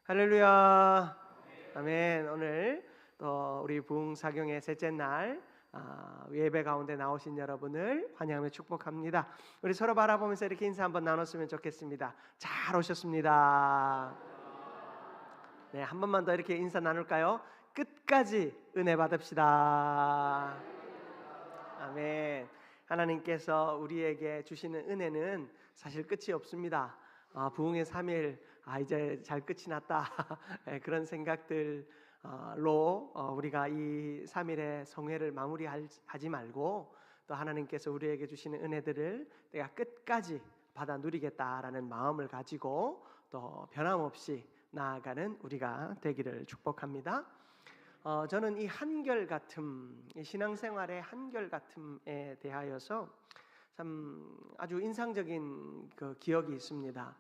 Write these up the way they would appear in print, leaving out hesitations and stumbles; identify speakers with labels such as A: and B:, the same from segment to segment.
A: 할렐루야. 아멘. 오늘 또 우리 부흥사경의 셋째 날 예배 가운데 나오신 여러분을 환영하며 축복합니다. 우리 서로 바라보면서 이렇게 인사 한번 나눴으면 좋겠습니다. 잘 오셨습니다. 네, 한 번만 더 이렇게 인사 나눌까요? 끝까지 은혜 받읍시다. 아멘. 하나님께서 우리에게 주시는 은혜는 사실 끝이 없습니다. 부흥의 3일 이제 잘 끝이 났다 그런 생각들로 우리가 이 3일의 성회를 마무리하지 말고 또 하나님께서 우리에게 주시는 은혜들을 내가 끝까지 받아 누리겠다라는 마음을 가지고 또 변함없이 나아가는 우리가 되기를 축복합니다. 저는 이 한결같음, 이 신앙생활의 한결같음에 대하여서 참 아주 인상적인 그 기억이 있습니다.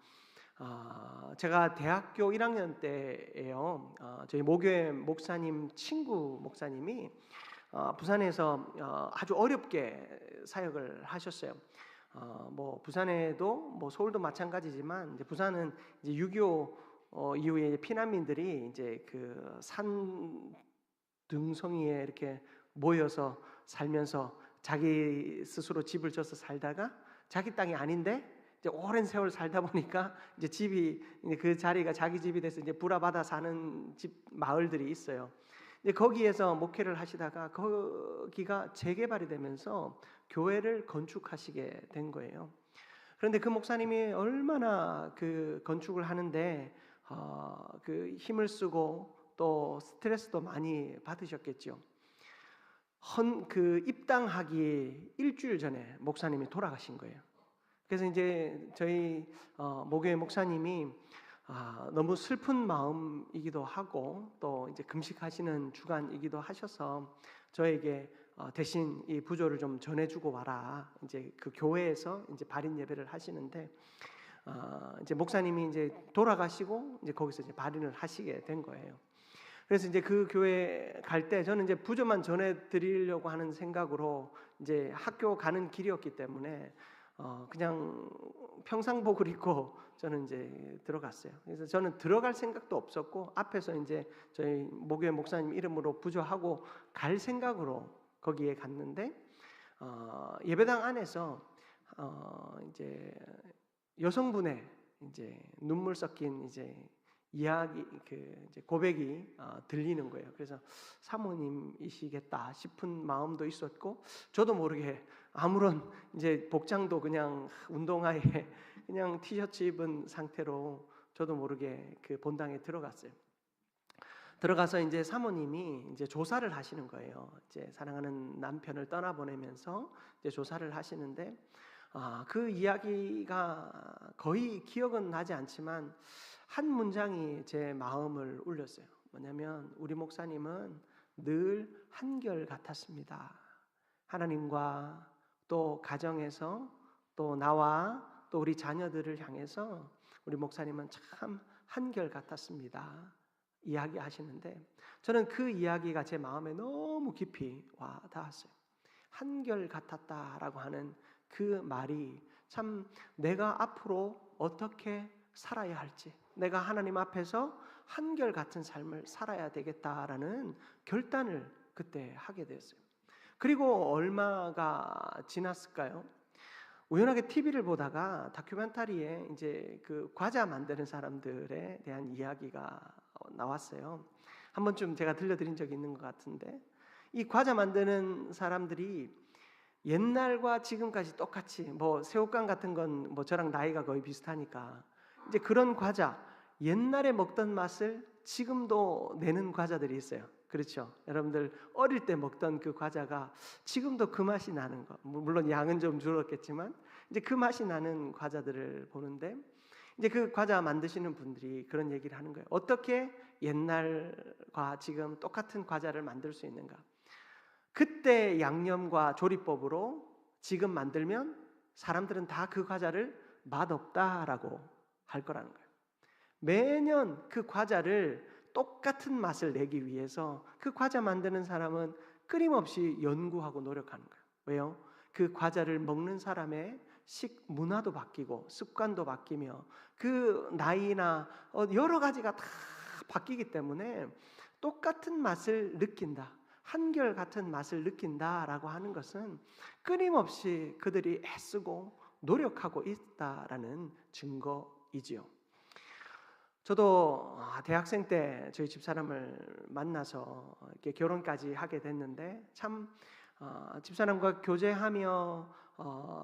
A: 제가 대학교 1학년 때예요. 저희 모교회 목사님 친구 목사님이 부산에서 아주 어렵게 사역을 하셨어요. 뭐 부산에도 뭐 서울도 마찬가지지만 이제 부산은 이제 6.25 이후에 피난민들이 이제 그 산 등성이에 이렇게 모여서 살면서 자기 스스로 집을 져서 살다가 자기 땅이 아닌데 이제 오랜 세월 살다 보니까 이제 집이 이제 그 자리가 자기 집이 돼서 이제 불화받아 사는 집 마을들이 있어요. 이제 거기에서 목회를 하시다가 거기가 재개발이 되면서 교회를 건축하시게 된 거예요. 그런데 그 목사님이 얼마나 그 건축을 하는데 그 힘을 쓰고 또 스트레스도 많이 받으셨겠죠. 그 입당하기 일주일 전에 목사님이 돌아가신 거예요. 그래서 이제 저희 모교회 목사님이 너무 슬픈 마음이기도 하고 또 이제 금식하시는 주간이기도 하셔서 저에게 대신 이 부조를 좀 전해주고 와라. 이제 그 교회에서 이제 발인 예배를 하시는데 이제 목사님이 이제 돌아가시고 이제 거기서 이제 발인을 하시게 된 거예요. 그래서 이제 그 교회 갈 때 저는 이제 부조만 전해드리려고 하는 생각으로 이제 학교 가는 길이었기 때문에 그냥 평상복을 입고 저는 이제 들어갔어요. 그래서 저는 들어갈 생각도 없었고 앞에서 이제 저희 모교회 목사님 이름으로 부조하고 갈 생각으로 거기에 갔는데 예배당 안에서 이제 여성분의 이제 눈물 섞인 이제 이야기 이제 고백이 들리는 거예요. 그래서 사모님이시겠다 싶은 마음도 있었고 저도 모르게 아무런 이제 복장도 그냥 운동화에 그냥 티셔츠 입은 상태로 저도 모르게 그 본당에 들어갔어요. 들어가서 이제 사모님이 이제 조사를 하시는 거예요. 이제 사랑하는 남편을 떠나보내면서 이제 조사를 하시는데 그 이야기가 거의 기억은 나지 않지만 한 문장이 제 마음을 울렸어요. 뭐냐면 우리 목사님은 늘 한결 같았습니다. 하나님과 또 가정에서 또 나와 또 우리 자녀들을 향해서 우리 목사님은 참 한결 같았습니다. 이야기하시는데 저는 그 이야기가 제 마음에 너무 깊이 와 닿았어요. 한결 같았다라고 하는 그 말이 참 내가 앞으로 어떻게 살아야 할지, 내가 하나님 앞에서 한결 같은 삶을 살아야 되겠다라는 결단을 그때 하게 되었어요. 그리고 얼마가 지났을까요? 우연하게 TV를 보다가 다큐멘터리에 이제 그 과자 만드는 사람들에 대한 이야기가 나왔어요. 한 번쯤 제가 들려드린 적이 있는 것 같은데 이 과자 만드는 사람들이 옛날과 지금까지 똑같이 뭐 새우깡 같은 건 뭐 저랑 나이가 거의 비슷하니까 이제 그런 과자 옛날에 먹던 맛을 지금도 내는 과자들이 있어요. 그렇죠? 여러분들 어릴 때 먹던 그 과자가 지금도 그 맛이 나는 거. 물론 양은 좀 줄었겠지만 이제 그 맛이 나는 과자들을 보는데 이제 그 과자 만드시는 분들이 그런 얘기를 하는 거예요. 어떻게 옛날과 지금 똑같은 과자를 만들 수 있는가? 그때 양념과 조리법으로 지금 만들면 사람들은 다 그 과자를 맛없다라고 할 거라는 거예요. 매년 그 과자를 똑같은 맛을 내기 위해서 그 과자 만드는 사람은 끊임없이 연구하고 노력하는 거예요. 왜요? 그 과자를 먹는 사람의 문화도 바뀌고 습관도 바뀌며 그 나이나 여러 가지가 다 바뀌기 때문에 똑같은 맛을 느낀다, 한결같은 맛을 느낀다라고 하는 것은 끊임없이 그들이 애쓰고 노력하고 있다라는 증거이지요. 저도 대학생 때 저희 집사람을 만나서 이렇게 결혼까지 하게 됐는데 참 집사람과 교제하며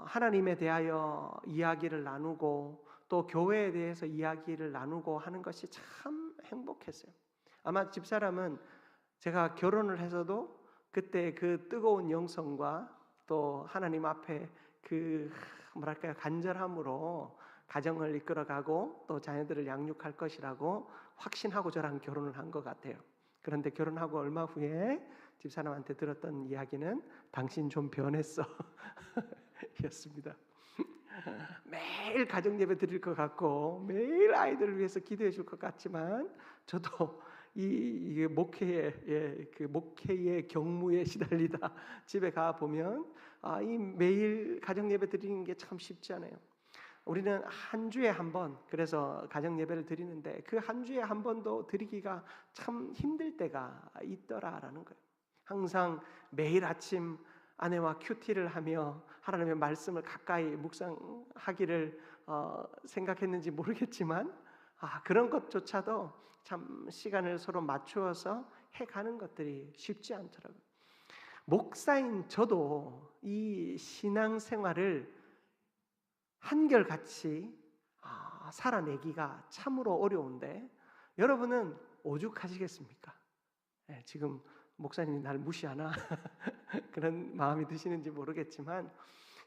A: 하나님에 대하여 이야기를 나누고 또 교회에 대해서 이야기를 나누고 하는 것이 참 행복했어요. 아마 집사람은 제가 결혼을 해서도 그때 그 뜨거운 영성과 또 하나님 앞에 그 뭐랄까요, 간절함으로 가정을 이끌어가고 또 자녀들을 양육할 것이라고 확신하고 저랑 결혼을 한 것 같아요. 그런데 결혼하고 얼마 후에 집사람한테 들었던 이야기는 당신 좀 변했어 였습니다. 매일 가정 예배 드릴 것 같고 매일 아이들을 위해서 기도해 줄 것 같지만 저도 이 목회의 경무에 시달리다 집에 가 보면 이 매일 가정 예배 드리는 게 참 쉽지 않아요. 우리는 한 주에 한 번 그래서 가정 예배를 드리는데 그 한 주에 한 번도 드리기가 참 힘들 때가 있더라라는 거예요. 항상 매일 아침 아내와 큐티를 하며 하나님의 말씀을 가까이 묵상하기를 생각했는지 모르겠지만 그런 것조차도 참 시간을 서로 맞추어서 해가는 것들이 쉽지 않더라고요. 목사인 저도 이 신앙생활을 한결같이 살아내기가 참으로 어려운데 여러분은 오죽하시겠습니까? 지금 목사님이 날 무시하나 그런 마음이 드시는지 모르겠지만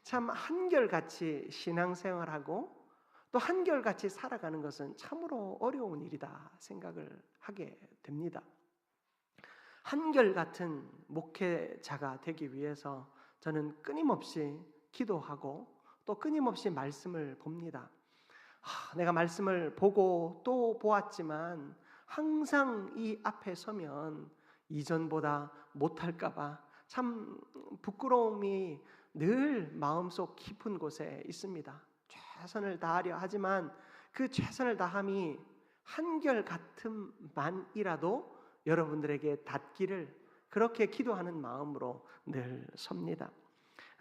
A: 참 한결같이 신앙생활하고 또 한결같이 살아가는 것은 참으로 어려운 일이다 생각을 하게 됩니다. 한결같은 목회자가 되기 위해서 저는 끊임없이 기도하고 또 끊임없이 말씀을 봅니다. 내가 말씀을 보고 또 보았지만 항상 이 앞에 서면 이전보다 못할까 봐 참 부끄러움이 늘 마음속 깊은 곳에 있습니다. 최선을 다하려 하지만 그 최선을 다함이 한결같음만이라도 여러분들에게 닿기를 그렇게 기도하는 마음으로 늘 섭니다.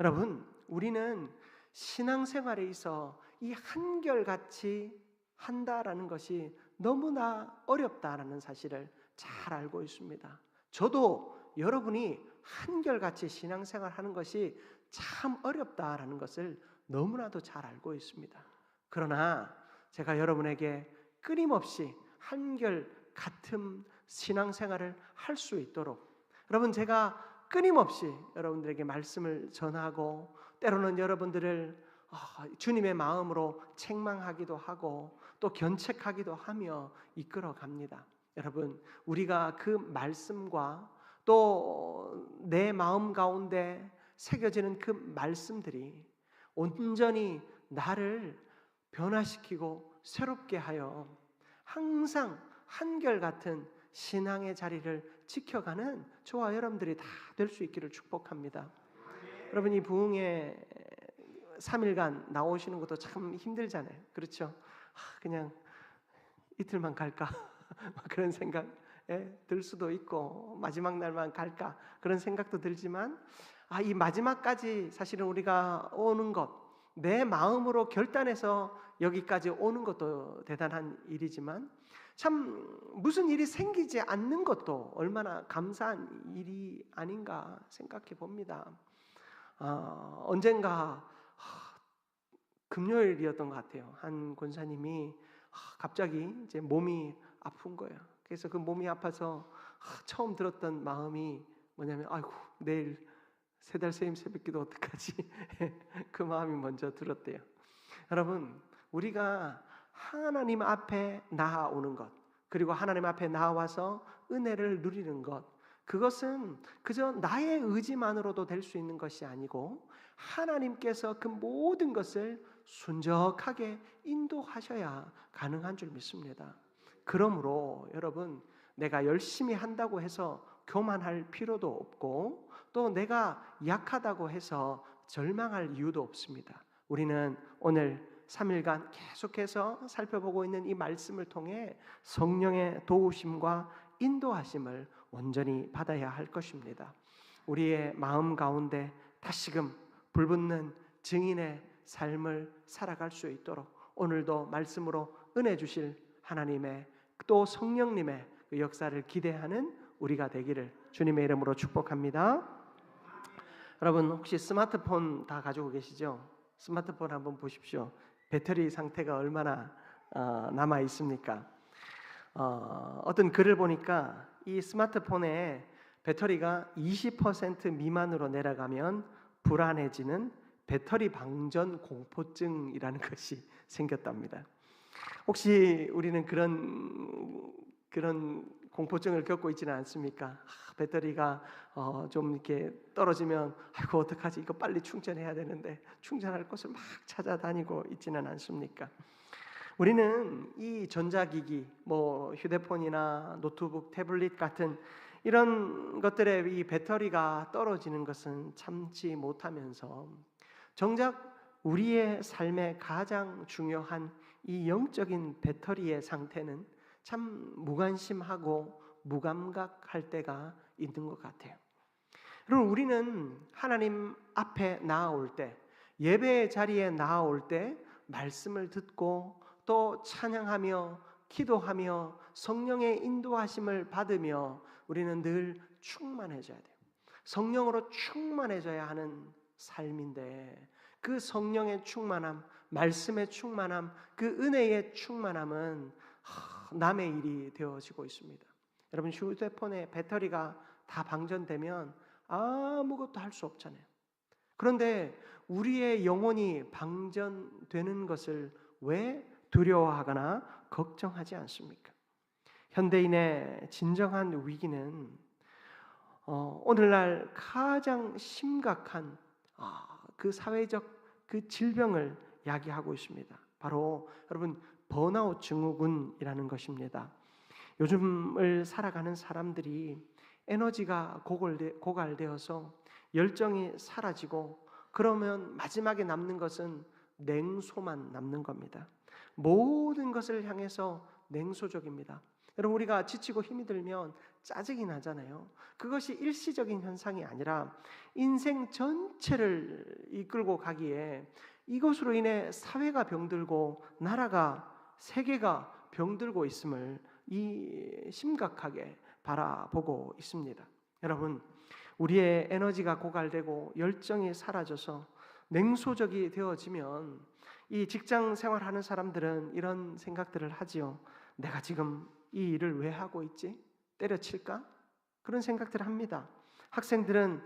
A: 여러분, 우리는 신앙생활에 있어 이 한결같이 한다라는 것이 너무나 어렵다라는 사실을 잘 알고 있습니다. 저도 여러분이 한결같이 신앙생활하는 것이 참 어렵다라는 것을 너무나도 잘 알고 있습니다. 그러나 제가 여러분에게 끊임없이 한결같은 신앙생활을 할 수 있도록 여러분, 제가 끊임없이 여러분들에게 말씀을 전하고 때로는 여러분들을 주님의 마음으로 책망하기도 하고 또 견책하기도 하며 이끌어 갑니다. 여러분, 우리가 그 말씀과 또 내 마음 가운데 새겨지는 그 말씀들이 온전히 나를 변화시키고 새롭게 하여 항상 한결같은 신앙의 자리를 지켜가는 저와 여러분들이 다 될 수 있기를 축복합니다. 여러분, 이 부흥회 3일간 나오시는 것도 참 힘들잖아요. 그렇죠? 그냥 이틀만 갈까? 그런 생각 들 수도 있고 마지막 날만 갈까? 그런 생각도 들지만 이 마지막까지 사실은 우리가 오는 것, 내 마음으로 결단해서 여기까지 오는 것도 대단한 일이지만 참 무슨 일이 생기지 않는 것도 얼마나 감사한 일이 아닌가 생각해 봅니다. 언젠가 금요일이었던 것 같아요. 한 권사님이 갑자기 이제 몸이 아픈 거예요. 그래서 그 몸이 아파서 처음 들었던 마음이 뭐냐면 아이고 내일 새달 새임 새벽기도 어떡하지? 그 마음이 먼저 들었대요. 여러분, 우리가 하나님 앞에 나아오는 것, 그리고 하나님 앞에 나와서 은혜를 누리는 것, 그것은 그저 나의 의지만으로도 될 수 있는 것이 아니고 하나님께서 그 모든 것을 순적하게 인도하셔야 가능한 줄 믿습니다. 그러므로 여러분, 내가 열심히 한다고 해서 교만할 필요도 없고 또 내가 약하다고 해서 절망할 이유도 없습니다. 우리는 오늘 3일간 계속해서 살펴보고 있는 이 말씀을 통해 성령의 도우심과 인도하심을 온전히 받아야 할 것입니다. 우리의 마음 가운데 다시금 불붙는 증인의 삶을 살아갈 수 있도록 오늘도 말씀으로 은혜 주실 하나님의 또 성령님의 그 역사를 기대하는 우리가 되기를 주님의 이름으로 축복합니다. 여러분 혹시 스마트폰 다 가지고 계시죠? 스마트폰 한번 보십시오. 배터리 상태가 얼마나 남아 있습니까? 어떤 글을 보니까 이 스마트폰에 배터리가 20% 미만으로 내려가면 불안해지는 배터리 방전 공포증이라는 것이 생겼답니다. 혹시 우리는 그런 공포증을 겪고 있지는 않습니까? 배터리가 좀 이렇게 떨어지면 아이고 어떡하지? 이거 빨리 충전해야 되는데 충전할 곳을 막 찾아다니고 있지는 않습니까? 우리는 이 전자기기, 휴대폰이나 노트북, 태블릿 같은 이런 것들의 이 배터리가 떨어지는 것은 참지 못하면서 정작 우리의 삶에 가장 중요한 이 영적인 배터리의 상태는 참 무관심하고 무감각할 때가 있는 것 같아요. 여러분 우리는 하나님 앞에 나아올 때, 예배의 자리에 나아올 때 말씀을 듣고 또 찬양하며 기도하며 성령의 인도하심을 받으며 우리는 늘 충만해져야 돼요. 성령으로 충만해져야 하는 삶인데 그 성령의 충만함, 말씀의 충만함, 그 은혜의 충만함은 남의 일이 되어지고 있습니다. 여러분 휴대폰의 배터리가 다 방전되면 아무것도 할 수 없잖아요. 그런데 우리의 영혼이 방전되는 것을 왜 두려워하거나 걱정하지 않습니까? 현대인의 진정한 위기는 오늘날 가장 심각한 그 사회적 그 질병을 야기하고 있습니다. 바로 여러분 번아웃 증후군이라는 것입니다. 요즘을 살아가는 사람들이 에너지가 고갈되어서 열정이 사라지고 그러면 마지막에 남는 것은 냉소만 남는 겁니다. 모든 것을 향해서 냉소적입니다. 여러분 우리가 지치고 힘이 들면 짜증이 나잖아요. 그것이 일시적인 현상이 아니라 인생 전체를 이끌고 가기에 이것으로 인해 사회가 병들고 나라가 세계가 병들고 있음을 심각하게 바라보고 있습니다. 여러분 우리의 에너지가 고갈되고 열정이 사라져서 냉소적이 되어지면 이 직장 생활하는 사람들은 이런 생각들을 하지요. 내가 지금 이 일을 왜 하고 있지? 때려칠까? 그런 생각들을 합니다. 학생들은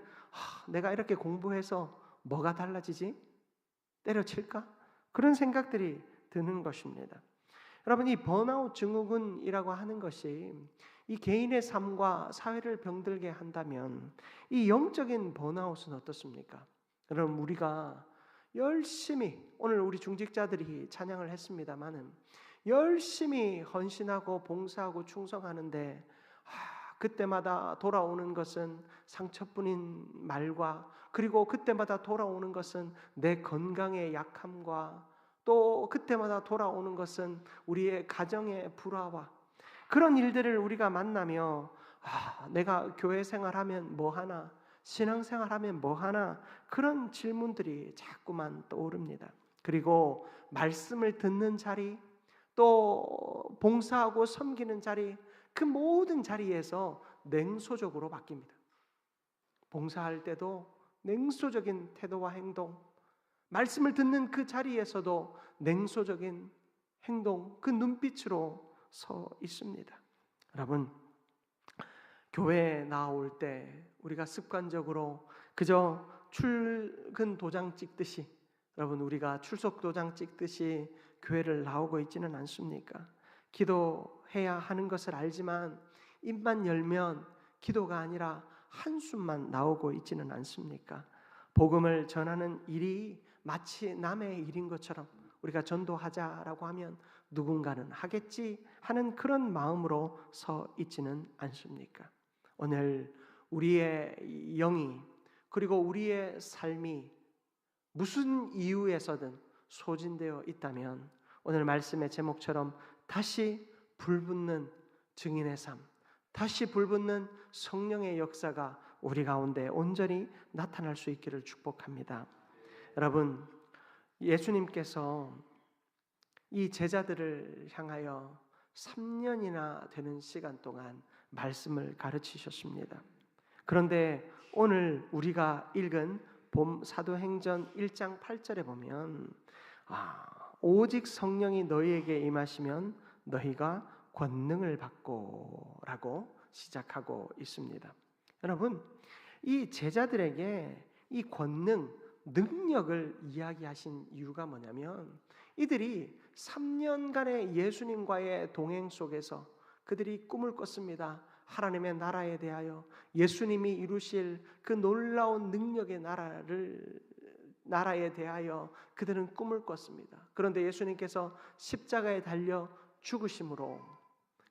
A: 내가 이렇게 공부해서 뭐가 달라지지? 때려칠까? 그런 생각들이 드는 것입니다. 여러분 이 번아웃 증후군이라고 하는 것이 이 개인의 삶과 사회를 병들게 한다면 이 영적인 번아웃은 어떻습니까? 여러분 우리가 열심히 오늘 우리 중직자들이 찬양을 했습니다마는 열심히 헌신하고 봉사하고 충성하는데 그때마다 돌아오는 것은 상처뿐인 말과 그리고 그때마다 돌아오는 것은 내 건강의 약함과 또 그때마다 돌아오는 것은 우리의 가정의 불화와 그런 일들을 우리가 만나며 내가 교회 생활하면 뭐하나 신앙생활하면 뭐하나 그런 질문들이 자꾸만 떠오릅니다. 그리고 말씀을 듣는 자리 또 봉사하고 섬기는 자리 그 모든 자리에서 냉소적으로 바뀝니다. 봉사할 때도 냉소적인 태도와 행동, 말씀을 듣는 그 자리에서도 냉소적인 행동, 그 눈빛으로 서 있습니다. 여러분, 교회에 나올 때 우리가 습관적으로 그저 출근 도장 찍듯이 여러분 우리가 출석 도장 찍듯이 교회를 나오고 있지는 않습니까? 기도해야 하는 것을 알지만 입만 열면 기도가 아니라 한숨만 나오고 있지는 않습니까? 복음을 전하는 일이 마치 남의 일인 것처럼 우리가 전도하자라고 하면 누군가는 하겠지 하는 그런 마음으로 서 있지는 않습니까? 오늘 우리의 영이 그리고 우리의 삶이 무슨 이유에서든 소진되어 있다면 오늘 말씀의 제목처럼 다시 불붙는 증인의 삶, 다시 불붙는 성령의 역사가 우리 가운데 온전히 나타날 수 있기를 축복합니다. 여러분, 예수님께서 이 제자들을 향하여 3년이나 되는 시간 동안 말씀을 가르치셨습니다. 그런데 오늘 우리가 읽은 사도행전 1장 8절에 보면 오직 성령이 너희에게 임하시면 너희가 권능을 받고 라고 시작하고 있습니다. 여러분, 이 제자들에게 이 권능, 능력을 이야기하신 이유가 뭐냐면 이들이 3년간의 예수님과의 동행 속에서 그들이 꿈을 꿨습니다. 하나님의 나라에 대하여, 예수님이 이루실 그 놀라운 능력의 나라에 대하여 그들은 꿈을 꿨습니다. 그런데 예수님께서 십자가에 달려 죽으심으로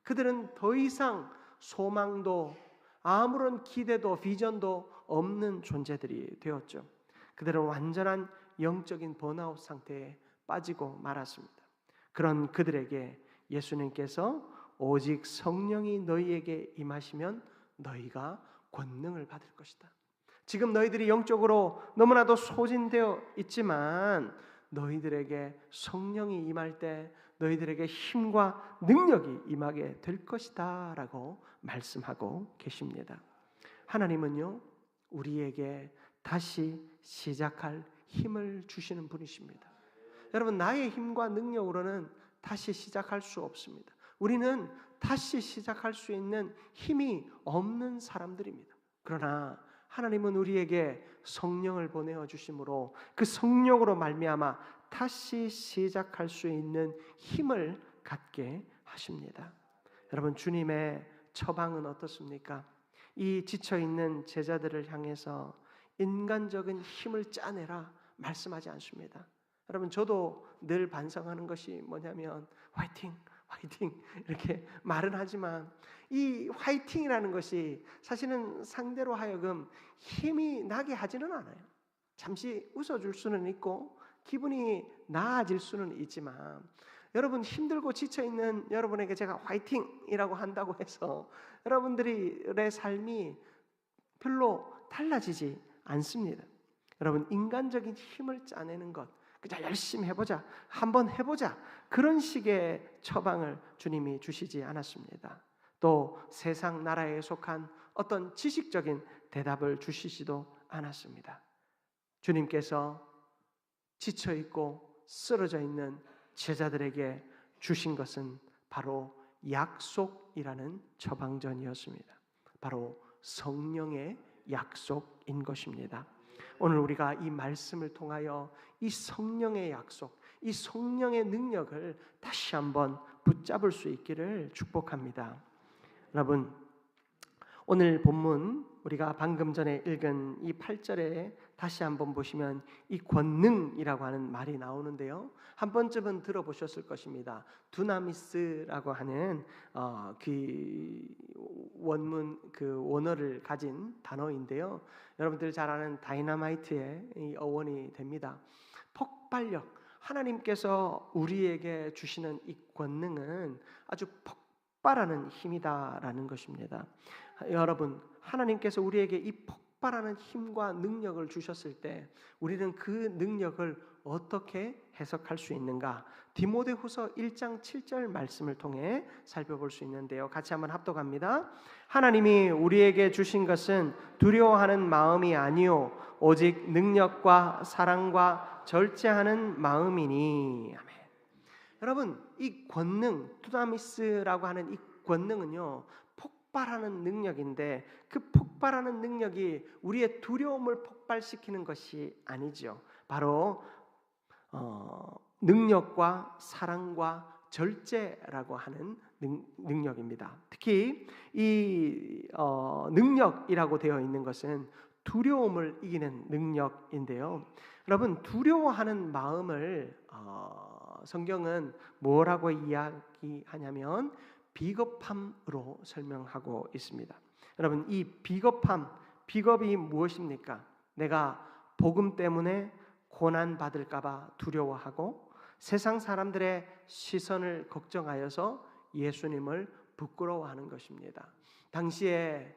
A: 그들은 더 이상 소망도 아무런 기대도 비전도 없는 존재들이 되었죠. 그들은 완전한 영적인 번아웃 상태에 빠지고 말았습니다. 그런 그들에게 예수님께서 오직 성령이 너희에게 임하시면 너희가 권능을 받을 것이다. 지금 너희들이 영적으로 너무나도 소진되어 있지만 너희들에게 성령이 임할 때 너희들에게 힘과 능력이 임하게 될 것이다 라고 말씀하고 계십니다. 하나님은요, 우리에게 다시 시작할 힘을 주시는 분이십니다. 여러분, 나의 힘과 능력으로는 다시 시작할 수 없습니다. 우리는 다시 시작할 수 있는 힘이 없는 사람들입니다. 그러나 하나님은 우리에게 성령을 보내어 주심으로 그 성령으로 말미암아 다시 시작할 수 있는 힘을 갖게 하십니다. 여러분, 주님의 처방은 어떻습니까? 이 지쳐있는 제자들을 향해서 인간적인 힘을 짜내라 말씀하지 않습니다. 여러분, 저도 늘 반성하는 것이 뭐냐면 화이팅! 화이팅! 이렇게 말은 하지만 이 화이팅이라는 것이 사실은 상대로 하여금 힘이 나게 하지는 않아요. 잠시 웃어줄 수는 있고 기분이 나아질 수는 있지만 여러분, 힘들고 지쳐있는 여러분에게 제가 화이팅이라고 한다고 해서 여러분들의 삶이 별로 달라지지 않습니다. 여러분, 인간적인 힘을 짜내는 것, 그냥 열심히 해보자, 한번 해보자, 그런 식의 처방을 주님이 주시지 않았습니다. 또 세상 나라에 속한 어떤 지식적인 대답을 주시지도 않았습니다. 주님께서 지쳐있고 쓰러져 있는 제자들에게 주신 것은 바로 약속이라는 처방전이었습니다. 바로 성령의 약속인 것입니다. 오늘 우리가 이 말씀을 통하여 이 성령의 약속, 이 성령의 능력을 다시 한번 붙잡을 수 있기를 축복합니다. 여러분, 오늘 본문 우리가 방금 전에 읽은 이 8절에 다시 한번 보시면 이 권능이라고 하는 말이 나오는데요, 한 번쯤은 들어보셨을 것입니다. 두나미스라고 하는 그 원문, 그 원어를 가진 단어인데요, 여러분들 잘 아는 다이너마이트의 이 어원이 됩니다. 폭발력, 하나님께서 우리에게 주시는 이 권능은 아주 폭발하는 힘이다라는 것입니다. 여러분, 하나님께서 우리에게 이 폭발하는 힘과 능력을 주셨을 때 우리는 그 능력을 어떻게 해석할 수 있는가? 디모데후서 1장 7절 말씀을 통해 살펴볼 수 있는데요, 같이 한번 합독합니다. 하나님이 우리에게 주신 것은 두려워하는 마음이 아니요 오직 능력과 사랑과 절제하는 마음이니. 아멘. 여러분, 이 권능, 두나미스라고 하는 이 권능은요, 폭발하는 능력인데 그 폭발하는 능력이 우리의 두려움을 폭발시키는 것이 아니죠. 바로 능력과 사랑과 절제라고 하는 능력입니다. 특히 이 능력이라고 되어 있는 것은 두려움을 이기는 능력인데요, 여러분, 두려워하는 마음을 성경은 뭐라고 이야기하냐면 비겁함으로 설명하고 있습니다. 여러분, 이 비겁이 무엇입니까? 내가 복음 때문에 고난 받을까봐 두려워하고 세상 사람들의 시선을 걱정하여서 예수님을 부끄러워하는 것입니다. 당시에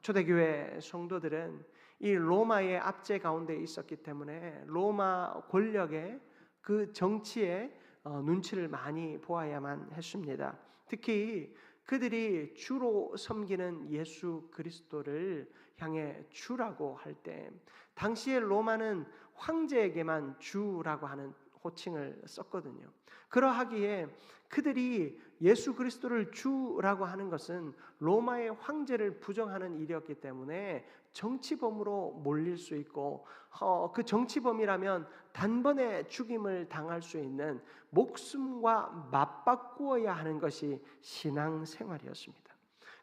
A: 초대교회 성도들은 이 로마의 압제 가운데 있었기 때문에 로마 권력의 그 정치에 눈치를 많이 보아야만 했습니다. 특히 그들이 주로 섬기는 예수 그리스도를 향해 주라고 할 때 당시의 로마는 황제에게만 주라고 하는 호칭을 썼거든요. 그러하기에 그들이 예수 그리스도를 주라고 하는 것은 로마의 황제를 부정하는 일이었기 때문에 정치범으로 몰릴 수 있고 그 정치범이라면 단번에 죽임을 당할 수 있는 목숨과 맞바꾸어야 하는 것이 신앙생활이었습니다.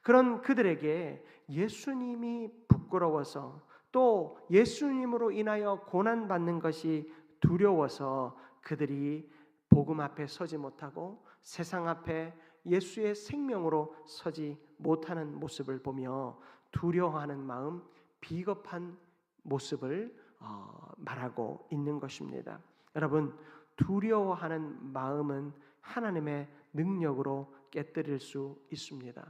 A: 그런 그들에게 예수님이 부끄러워서 또 예수님으로 인하여 고난받는 것이 두려워서 그들이 복음 앞에 서지 못하고 세상 앞에 예수의 생명으로 서지 못하는 모습을 보며 두려워하는 마음, 비겁한 모습을 말하고 있는 것입니다. 여러분, 두려워하는 마음은 하나님의 능력으로 깨뜨릴 수 있습니다.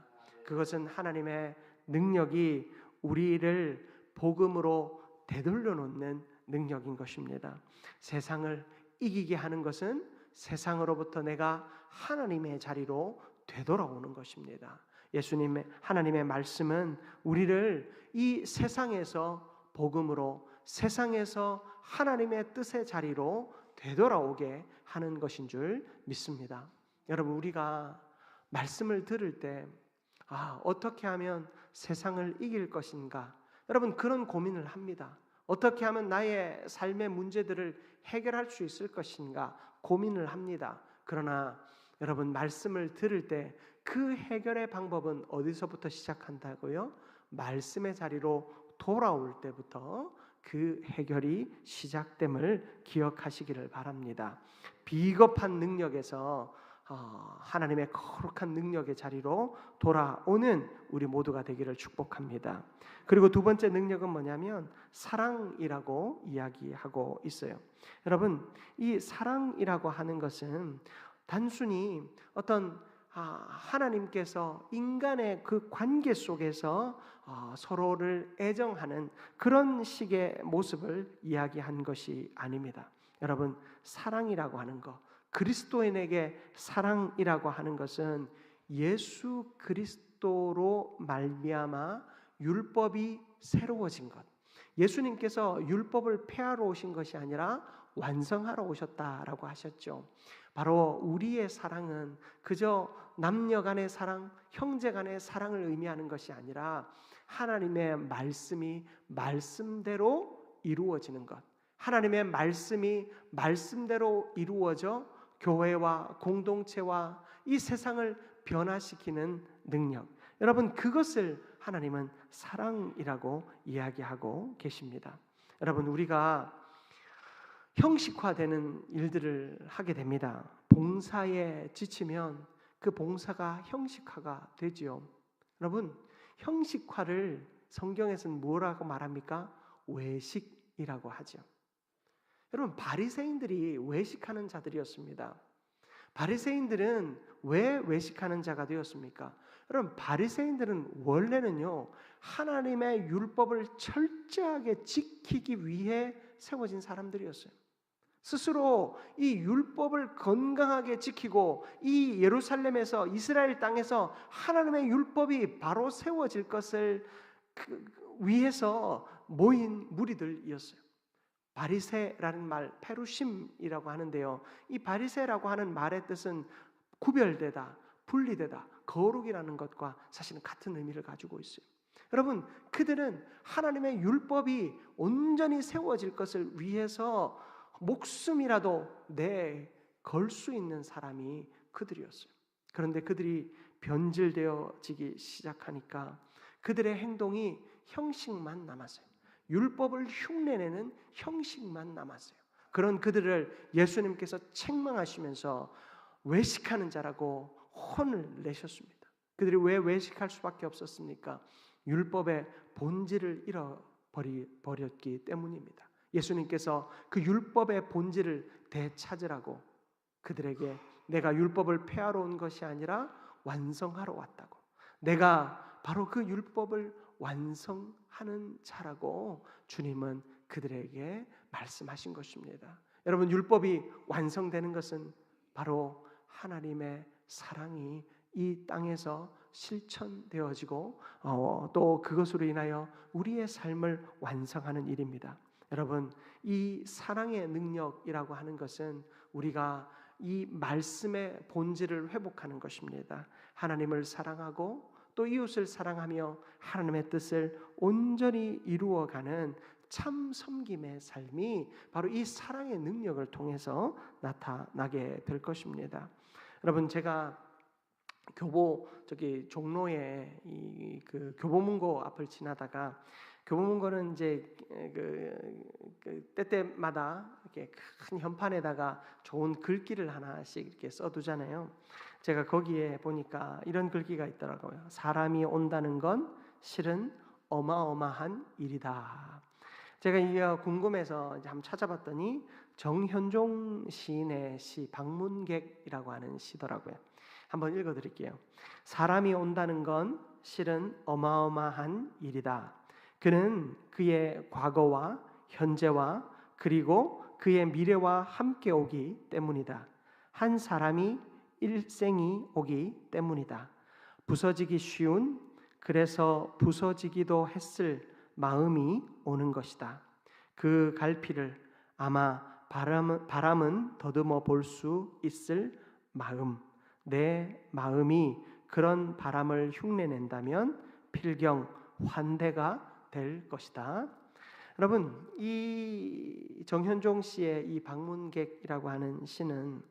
A: 그것은 하나님의 능력이 우리를 복음으로 되돌려 놓는 능력인 것입니다. 세상을 이기게 하는 것은 세상으로부터 내가 하나님의 자리로 되돌아오는 것입니다. 예수님의 하나님의 말씀은 우리를 이 세상에서 복음으로, 세상에서 하나님의 뜻의 자리로 되돌아오게 하는 것인 줄 믿습니다. 여러분, 우리가 말씀을 들을 때 어떻게 하면 세상을 이길 것인가? 여러분, 그런 고민을 합니다. 어떻게 하면 나의 삶의 문제들을 해결할 수 있을 것인가 고민을 합니다. 그러나 여러분, 말씀을 들을 때 그 해결의 방법은 어디서부터 시작한다고요? 말씀의 자리로 돌아올 때부터 그 해결이 시작됨을 기억하시기를 바랍니다. 비겁한 능력에서 하나님의 거룩한 능력의 자리로 돌아오는 우리 모두가 되기를 축복합니다. 그리고 두 번째 능력은 뭐냐면 사랑이라고 이야기하고 있어요. 여러분, 이 사랑이라고 하는 것은 단순히 어떤 하나님께서 인간의 그 관계 속에서 서로를 애정하는 그런 식의 모습을 이야기한 것이 아닙니다. 여러분, 사랑이라고 하는 것, 그리스도인에게 사랑이라고 하는 것은 예수 그리스도로 말미암아 율법이 새로워진 것, 예수님께서 율법을 폐하러 오신 것이 아니라 완성하러 오셨다라고 하셨죠. 바로 우리의 사랑은 그저 남녀 간의 사랑, 형제 간의 사랑을 의미하는 것이 아니라 하나님의 말씀이 말씀대로 이루어지는 것, 하나님의 말씀이 말씀대로 이루어져 교회와 공동체와 이 세상을 변화시키는 능력, 여러분, 그것을 하나님은 사랑이라고 이야기하고 계십니다. 여러분, 우리가 형식화되는 일들을 하게 됩니다. 봉사에 지치면 그 봉사가 형식화가 되지요. 여러분, 형식화를 성경에서는 뭐라고 말합니까? 외식이라고 하죠. 여러분, 바리새인들이 외식하는 자들이었습니다. 바리새인들은 왜 외식하는 자가 되었습니까? 여러분, 바리새인들은 원래는요, 하나님의 율법을 철저하게 지키기 위해 세워진 사람들이었어요. 스스로 이 율법을 건강하게 지키고 이 예루살렘에서, 이스라엘 땅에서 하나님의 율법이 바로 세워질 것을 위해서 모인 무리들이었어요. 바리새라는 말, 페루심이라고 하는데요, 이 바리새라고 하는 말의 뜻은 구별되다, 분리되다, 거룩이라는 것과 사실은 같은 의미를 가지고 있어요. 여러분, 그들은 하나님의 율법이 온전히 세워질 것을 위해서 목숨이라도 걸 수 있는 사람이 그들이었어요. 그런데 그들이 변질되어지기 시작하니까 그들의 행동이 형식만 남았어요. 율법을 흉내내는 형식만 남았어요. 그런 그들을 예수님께서 책망하시면서 외식하는 자라고 혼을 내셨습니다. 그들이 왜 외식할 수밖에 없었습니까? 율법의 본질을 잃어버렸기 때문입니다. 예수님께서 그 율법의 본질을 되찾으라고 그들에게 내가 율법을 폐하러 온 것이 아니라 완성하러 왔다고, 내가 바로 그 율법을 완성하는 자라고 주님은 그들에게 말씀하신 것입니다. 여러분, 율법이 완성되는 것은 바로 하나님의 사랑이 이 땅에서 실천되어지고 또 그것으로 인하여 우리의 삶을 완성하는 일입니다. 여러분, 이 사랑의 능력이라고 하는 것은 우리가 이 말씀의 본질을 회복하는 것입니다. 하나님을 사랑하고 또 이웃을 사랑하며 하나님의 뜻을 온전히 이루어가는 참 섬김의 삶이 바로 이 사랑의 능력을 통해서 나타나게 될 것입니다. 여러분, 제가 종로에 그 교보문고 앞을 지나다가, 교보문고는 이제 때때마다 이렇게 큰 현판에다가 좋은 글귀를 하나씩 이렇게 써두잖아요. 제가 거기에 보니까 이런 글귀가 있더라고요. 사람이 온다는 건 실은 어마어마한 일이다. 제가 이게 궁금해서 이제 한번 찾아봤더니 정현종 시인의 시 방문객이라고 하는 시더라고요. 한번 읽어드릴게요. 사람이 온다는 건 실은 어마어마한 일이다. 그는 그의 과거와 현재와 그리고 그의 미래와 함께 오기 때문이다. 한 사람이 일생이 오기 때문이다. 부서지기 쉬운, 그래서 부서지기도 했을 마음이 오는 것이다. 그 갈피를 아마 바람은 더듬어 볼 수 있을 마음, 내 마음이 그런 바람을 흉내낸다면 필경 환대가 될 것이다. 여러분, 이 정현종 씨의 이 방문객이라고 하는 시는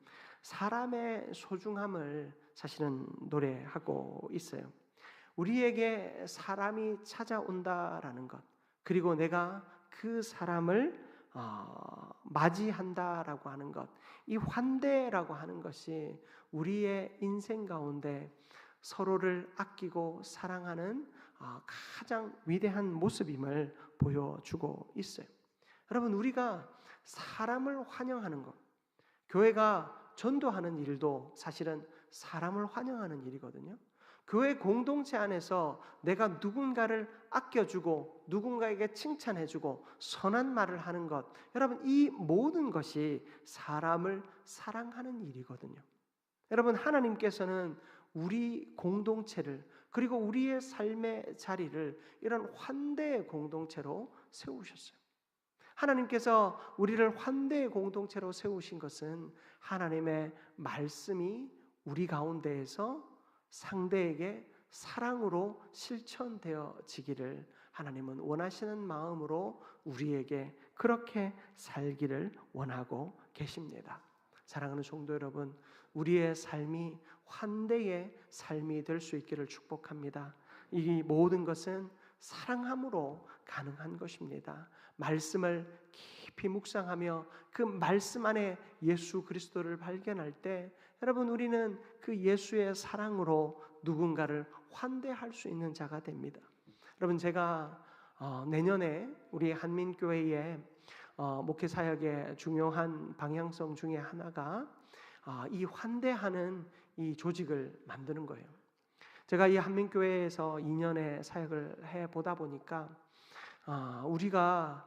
A: 사람의 소중함을 사실은 노래하고 있어요. 우리에게 사람이 찾아온다라는 것, 그리고 내가 그 사람을 맞이한다라고 하는 것, 이 환대라고 하는 것이 우리의 인생 가운데 서로를 아끼고 사랑하는 가장 위대한 모습임을 보여주고 있어요. 여러분, 우리가 사람을 환영하는 것, 교회가 전도하는 일도 사실은 사람을 환영하는 일이거든요. 교회 공동체 안에서 내가 누군가를 아껴주고 누군가에게 칭찬해주고 선한 말을 하는 것, 여러분, 이 모든 것이 사람을 사랑하는 일이거든요. 여러분, 하나님께서는 우리 공동체를, 그리고 우리의 삶의 자리를 이런 환대의 공동체로 세우셨어요. 하나님께서 우리를 환대의 공동체로 세우신 것은 하나님의 말씀이 우리 가운데에서 상대에게 사랑으로 실천되어지기를 하나님은 원하시는 마음으로 우리에게 그렇게 살기를 원하고 계십니다. 사랑하는 성도 여러분, 우리의 삶이 환대의 삶이 될 수 있기를 축복합니다. 이 모든 것은 사랑함으로 가능한 것입니다. 말씀을 깊이 묵상하며 그 말씀 안에 예수 그리스도를 발견할 때 여러분, 우리는 그 예수의 사랑으로 누군가를 환대할 수 있는 자가 됩니다. 여러분, 제가 내년에 우리 한민교회의 목회사역의 중요한 방향성 중에 하나가 이 환대하는 이 조직을 만드는 거예요. 제가 이 한민교회에서 2년의 사역을 해보다 보니까 우리가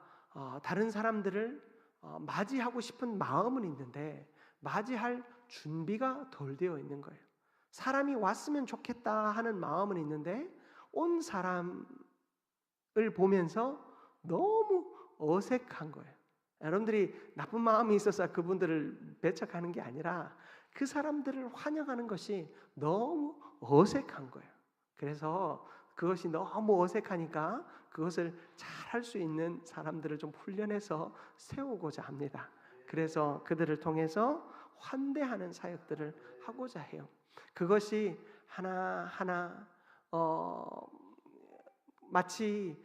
A: 다른 사람들을 맞이하고 싶은 마음은 있는데 맞이할 준비가 덜 되어 있는 거예요. 사람이 왔으면 좋겠다 하는 마음은 있는데 온 사람을 보면서 너무 어색한 거예요. 여러분들이 나쁜 마음이 있어서 그분들을 배척하는 게 아니라 그 사람들을 환영하는 것이 너무 어색한 거예요. 그래서 그것이 너무 어색하니까 그것을 잘할 수 있는 사람들을 좀 훈련해서 세우고자 합니다. 그래서 그들을 통해서 환대하는 사역들을 하고자 해요. 그것이 하나하나 마치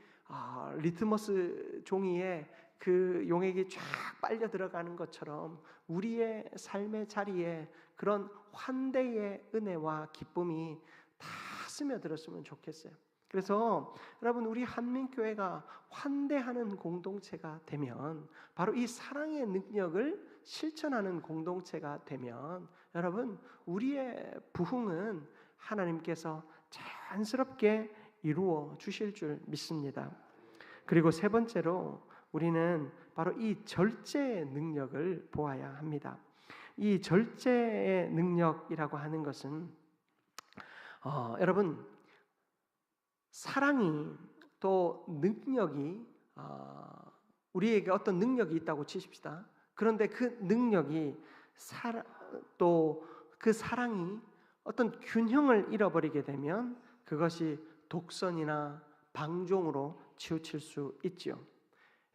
A: 리트머스 종이에 그 용액이 쫙 빨려 들어가는 것처럼 우리의 삶의 자리에 그런 환대의 은혜와 기쁨이 다 스며들었으면 좋겠어요. 그래서 여러분, 우리 한민교회가 환대하는 공동체가 되면, 바로 이 사랑의 능력을 실천하는 공동체가 되면, 여러분, 우리의 부흥은 하나님께서 자연스럽게 이루어 주실 줄 믿습니다. 그리고 세 번째로 우리는 바로 이 절제의 능력을 보아야 합니다. 이 절제의 능력이라고 하는 것은 여러분, 사랑이 또 능력이 우리에게 어떤 능력이 있다고 치십시다. 그런데 그 능력이 또 그 사랑이 어떤 균형을 잃어버리게 되면 그것이 독선이나 방종으로 치우칠 수 있지요.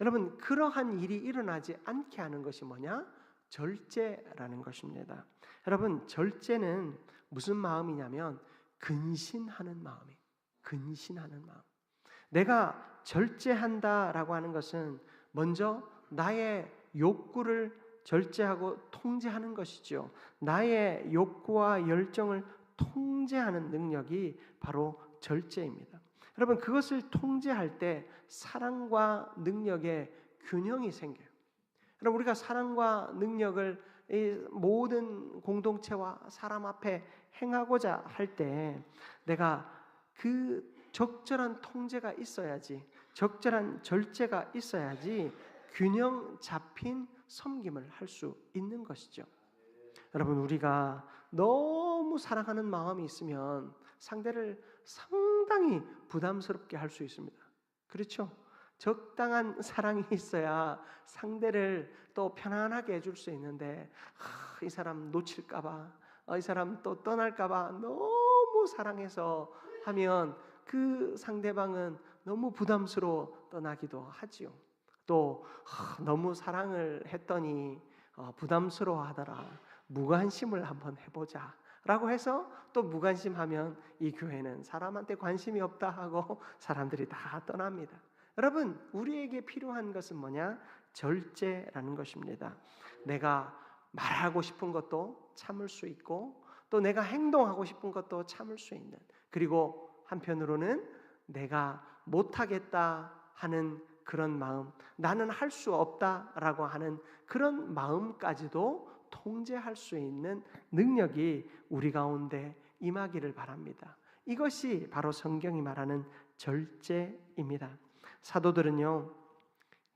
A: 여러분, 그러한 일이 일어나지 않게 하는 것이 뭐냐? 절제라는 것입니다. 여러분, 절제는 무슨 마음이냐면 근신하는 마음이에요. 근신하는 마음. 내가 절제한다라고 하는 것은 먼저 나의 욕구를 절제하고 통제하는 것이죠. 나의 욕구와 열정을 통제하는 능력이 바로 절제입니다. 여러분, 그것을 통제할 때 사랑과 능력의 균형이 생겨요. 여러분, 우리가 사랑과 능력을 이 모든 공동체와 사람 앞에 행하고자 할 때 내가 그 적절한 통제가 있어야지, 적절한 절제가 있어야지 균형 잡힌 섬김을 할 수 있는 것이죠. 여러분, 우리가 너무 사랑하는 마음이 있으면 상대를 상당히 부담스럽게 할 수 있습니다. 그렇죠? 적당한 사랑이 있어야 상대를 또 편안하게 해줄 수 있는데, 이 사람 놓칠까봐, 이 사람 또 떠날까봐 너무 사랑해서 하면 그 상대방은 너무 부담스러워 떠나기도 하지요. 또 너무 사랑을 했더니 부담스러워하더라, 무관심을 한번 해보자 라고 해서 또 무관심하면 이 교회는 사람한테 관심이 없다 하고 사람들이 다 떠납니다. 여러분, 우리에게 필요한 것은 뭐냐? 절제라는 것입니다. 내가 말하고 싶은 것도 참을 수 있고, 또 내가 행동하고 싶은 것도 참을 수 있는, 그리고 한편으로는 내가 못하겠다 하는 그런 마음, 나는 할 수 없다라고 하는 그런 마음까지도 통제할 수 있는 능력이 우리 가운데 임하기를 바랍니다. 이것이 바로 성경이 말하는 절제입니다. 사도들은요,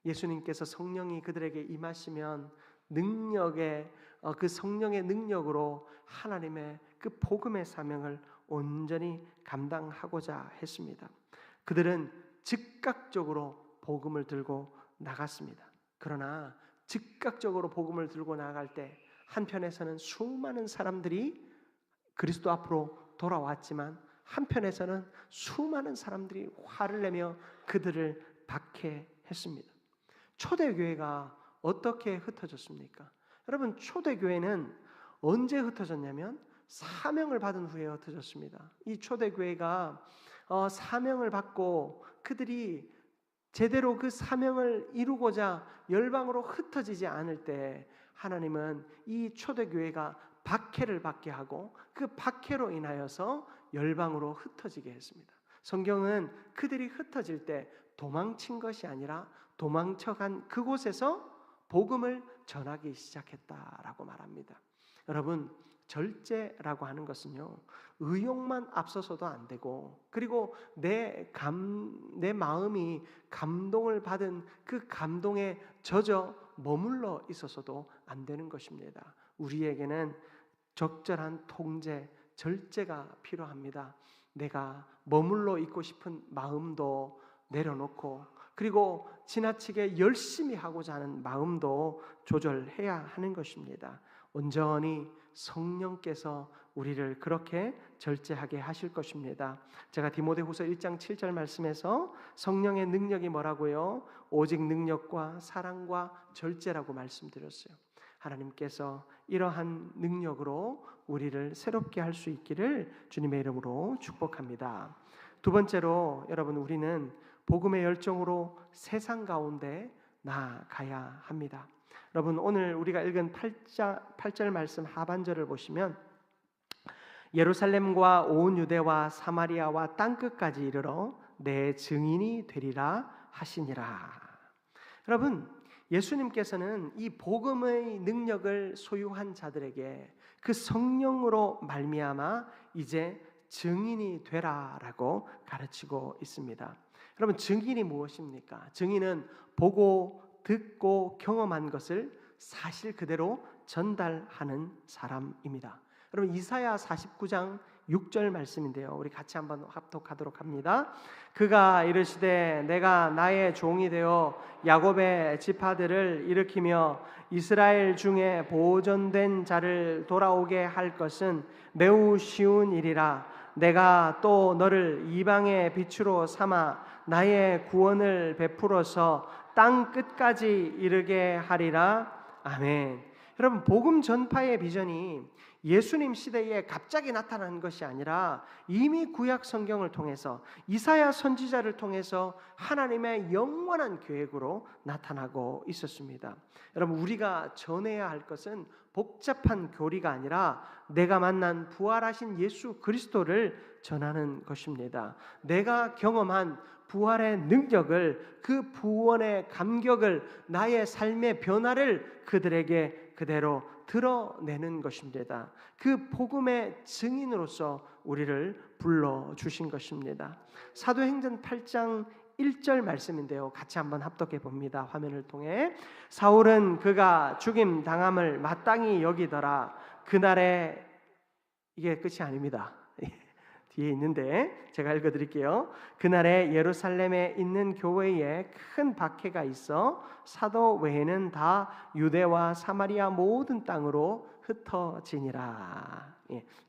A: 예수님께서 성령이 그들에게 임하시면 능력의 그 성령의 능력으로 하나님의 그 복음의 사명을 온전히 감당하고자 했습니다. 그들은 즉각적으로 복음을 들고 나갔습니다. 그러나 즉각적으로 복음을 들고 나갈 때 한편에서는 수많은 사람들이 그리스도 앞으로 돌아왔지만, 한편에서는 수많은 사람들이 화를 내며 그들을 박해했습니다. 초대교회가 어떻게 흩어졌습니까? 여러분, 초대교회는 언제 흩어졌냐면 사명을 받은 후에 흩어졌습니다. 이 초대교회가 사명을 받고 그들이 제대로 그 사명을 이루고자 열방으로 흩어지지 않을 때 하나님은 이 초대교회가 박해를 받게 하고 그 박해로 인하여서 열방으로 흩어지게 했습니다. 성경은 그들이 흩어질 때 도망친 것이 아니라 도망쳐간 그곳에서 복음을 전하기 시작했다라고 말합니다. 여러분, 절제라고 하는 것은요, 의욕만 앞서서도 안 되고, 그리고 내 마음이 감동을 받은 그 감동에 젖어 머물러 있어서도 안 되는 것입니다. 우리에게는 적절한 통제, 절제가 필요합니다. 내가 머물러 있고 싶은 마음도 내려놓고, 그리고 지나치게 열심히 하고자 하는 마음도 조절해야 하는 것입니다. 온전히 성령께서 우리를 그렇게 절제하게 하실 것입니다. 제가 디모데후서 1장 7절 말씀에서 성령의 능력이 뭐라고요? 오직 능력과 사랑과 절제라고 말씀드렸어요. 하나님께서 이러한 능력으로 우리를 새롭게 할 수 있기를 주님의 이름으로 축복합니다. 두 번째로, 여러분, 우리는 복음의 열정으로 세상 가운데 나아가야 합니다. 여러분, 오늘 우리가 읽은 8절 말씀 하반절을 보시면 예루살렘과 온 유대와 사마리아와 땅끝까지 이르러 내 증인이 되리라 하시니라. 여러분, 예수님께서는 이 복음의 능력을 소유한 자들에게 그 성령으로 말미암아 이제 증인이 되라라고 가르치고 있습니다. 여러분, 증인이 무엇입니까? 증인은 보고 듣고 경험한 것을 사실 그대로 전달하는 사람입니다. 여러분, 이사야 49장 6절 말씀인데요, 우리 같이 한번 합독하도록 합니다. 그가 이르시되 내가 나의 종이 되어 야곱의 지파들을 일으키며 이스라엘 중에 보존된 자를 돌아오게 할 것은 매우 쉬운 일이라. 내가 또 너를 이방의 빛으로 삼아 나의 구원을 베풀어서 땅 끝까지 이르게 하리라. 아멘. 여러분, 복음 전파의 비전이 예수님 시대에 갑자기 나타난 것이 아니라 이미 구약 성경을 통해서 이사야 선지자를 통해서 하나님의 영원한 계획으로 나타나고 있었습니다. 여러분, 우리가 전해야 할 것은 복잡한 교리가 아니라 내가 만난 부활하신 예수 그리스도를 전하는 것입니다. 내가 경험한 부활의 능력을, 그 구원의 감격을, 나의 삶의 변화를 그들에게 그대로 드러내는 것입니다. 그 복음의 증인으로서 우리를 불러주신 것입니다. 사도행전 8장 1절 말씀인데요, 같이 한번 합독해 봅니다. 화면을 통해. 사울은 그가 죽임 당함을 마땅히 여기더라. 그날에, 이게 끝이 아닙니다. 뒤에 있는데 제가 읽어드릴게요. 그날에 예루살렘에 있는 교회에 큰 박해가 있어 사도 외에는 다 유대와 사마리아 모든 땅으로 흩어지니라.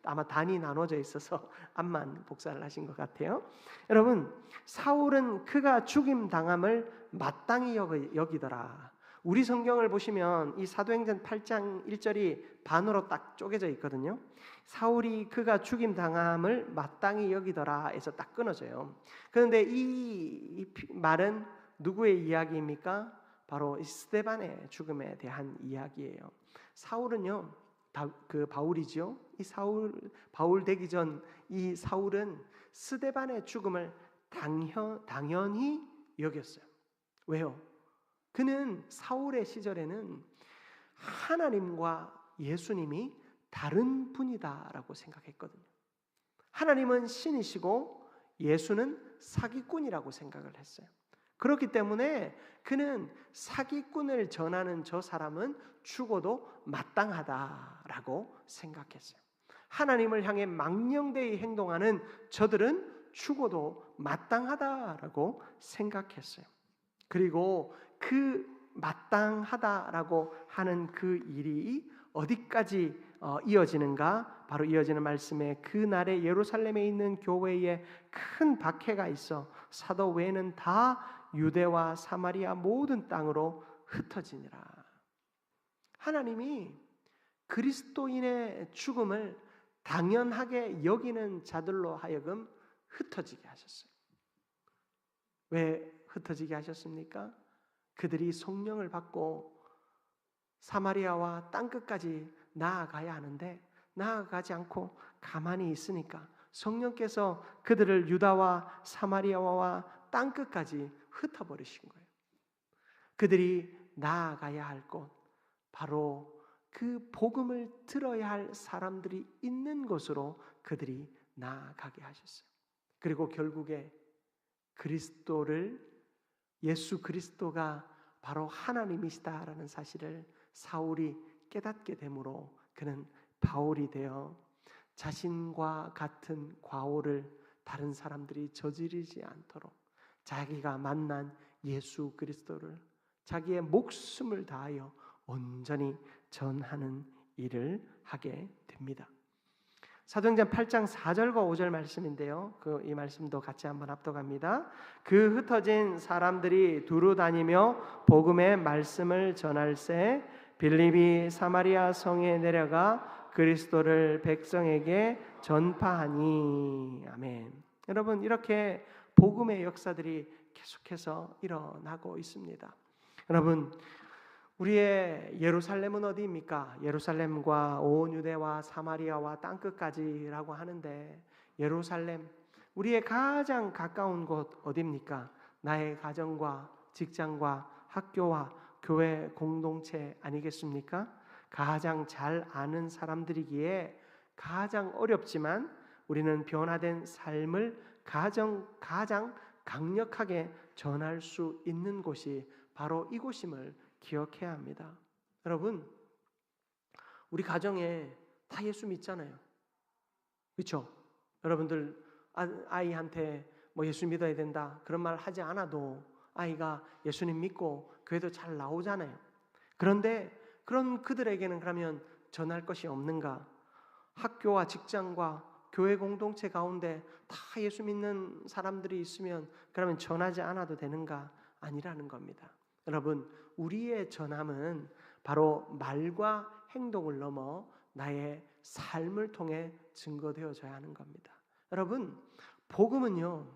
A: 아마 단이 나눠져 있어서 앞만 복사를 하신 것 같아요. 여러분, 사울은 그가 죽임 당함을 마땅히 여기더라. 우리 성경을 보시면 이 사도행전 8장 1절이 반으로 딱 쪼개져 있거든요. 사울이 그가 죽임 당함을 마땅히 여기더라 해서 딱 끊어져요. 그런데 이 말은 누구의 이야기입니까? 바로 스데반의 죽음에 대한 이야기예요. 사울은요, 바울이죠. 이 바울 되기 전 이 사울은 스데반의 죽음을 당연히 여겼어요. 왜요? 그는 사울의 시절에는 하나님과 예수님이 다른 분이다라고 생각했거든요. 하나님은 신이시고 예수는 사기꾼이라고 생각을 했어요. 그렇기 때문에 그는 사기꾼을 전하는 저 사람은 죽어도 마땅하다라고 생각했어요. 하나님을 향해 망령되이 행동하는 저들은 죽어도 마땅하다라고 생각했어요. 그리고 그 마땅하다라고 하는 그 일이 어디까지 이어지는가? 바로 이어지는 말씀에 그날에 예루살렘에 있는 교회에 큰 박해가 있어 사도 외에는 다 유대와 사마리아 모든 땅으로 흩어지니라. 하나님이 그리스도인의 죽음을 당연하게 여기는 자들로 하여금 흩어지게 하셨어요. 왜 흩어지게 하셨습니까? 그들이 성령을 받고 사마리아와 땅끝까지 나아가야 하는데 나아가지 않고 가만히 있으니까 성령께서 그들을 유다와 사마리아와 땅끝까지 흩어버리신 거예요. 그들이 나아가야 할 곳, 바로 그 복음을 들어야 할 사람들이 있는 곳으로 그들이 나아가게 하셨어요. 그리고 결국에 예수 그리스도가 바로 하나님이시다라는 사실을 사울이 깨닫게 되므로 그는 바울이 되어 자신과 같은 과오를 다른 사람들이 저지르지 않도록 자기가 만난 예수 그리스도를 자기의 목숨을 다하여 온전히 전하는 일을 하게 됩니다. 사도행전 8장 4절과 5절 말씀인데요, 이 말씀도 같이 한번 합독합니다. 그 흩어진 사람들이 두루 다니며 복음의 말씀을 전할새 빌립이 사마리아 성에 내려가 그리스도를 백성에게 전파하니. 아멘. 여러분, 이렇게 복음의 역사들이 계속해서 일어나고 있습니다. 여러분, 우리의 예루살렘은 어디입니까? 예루살렘과 온 유대와 사마리아와 땅끝까지라고 하는데, 예루살렘, 우리의 가장 가까운 곳 어디입니까? 나의 가정과 직장과 학교와 교회 공동체 아니겠습니까? 가장 잘 아는 사람들이기에 가장 어렵지만 우리는 변화된 삶을 가장 강력하게 전할 수 있는 곳이 바로 이곳임을 기억해야 합니다. 여러분, 우리 가정에 다 예수 믿잖아요. 그렇죠? 여러분들 아이한테 뭐 예수 믿어야 된다 그런 말 하지 않아도 아이가 예수님 믿고 교회도 잘 나오잖아요. 그런데 그런 그들에게는 그러면 전할 것이 없는가? 학교와 직장과 교회 공동체 가운데 다 예수 믿는 사람들이 있으면 그러면 전하지 않아도 되는가? 아니라는 겁니다. 여러분, 우리의 전함은 바로 말과 행동을 넘어 나의 삶을 통해 증거되어져야 하는 겁니다. 여러분, 복음은요,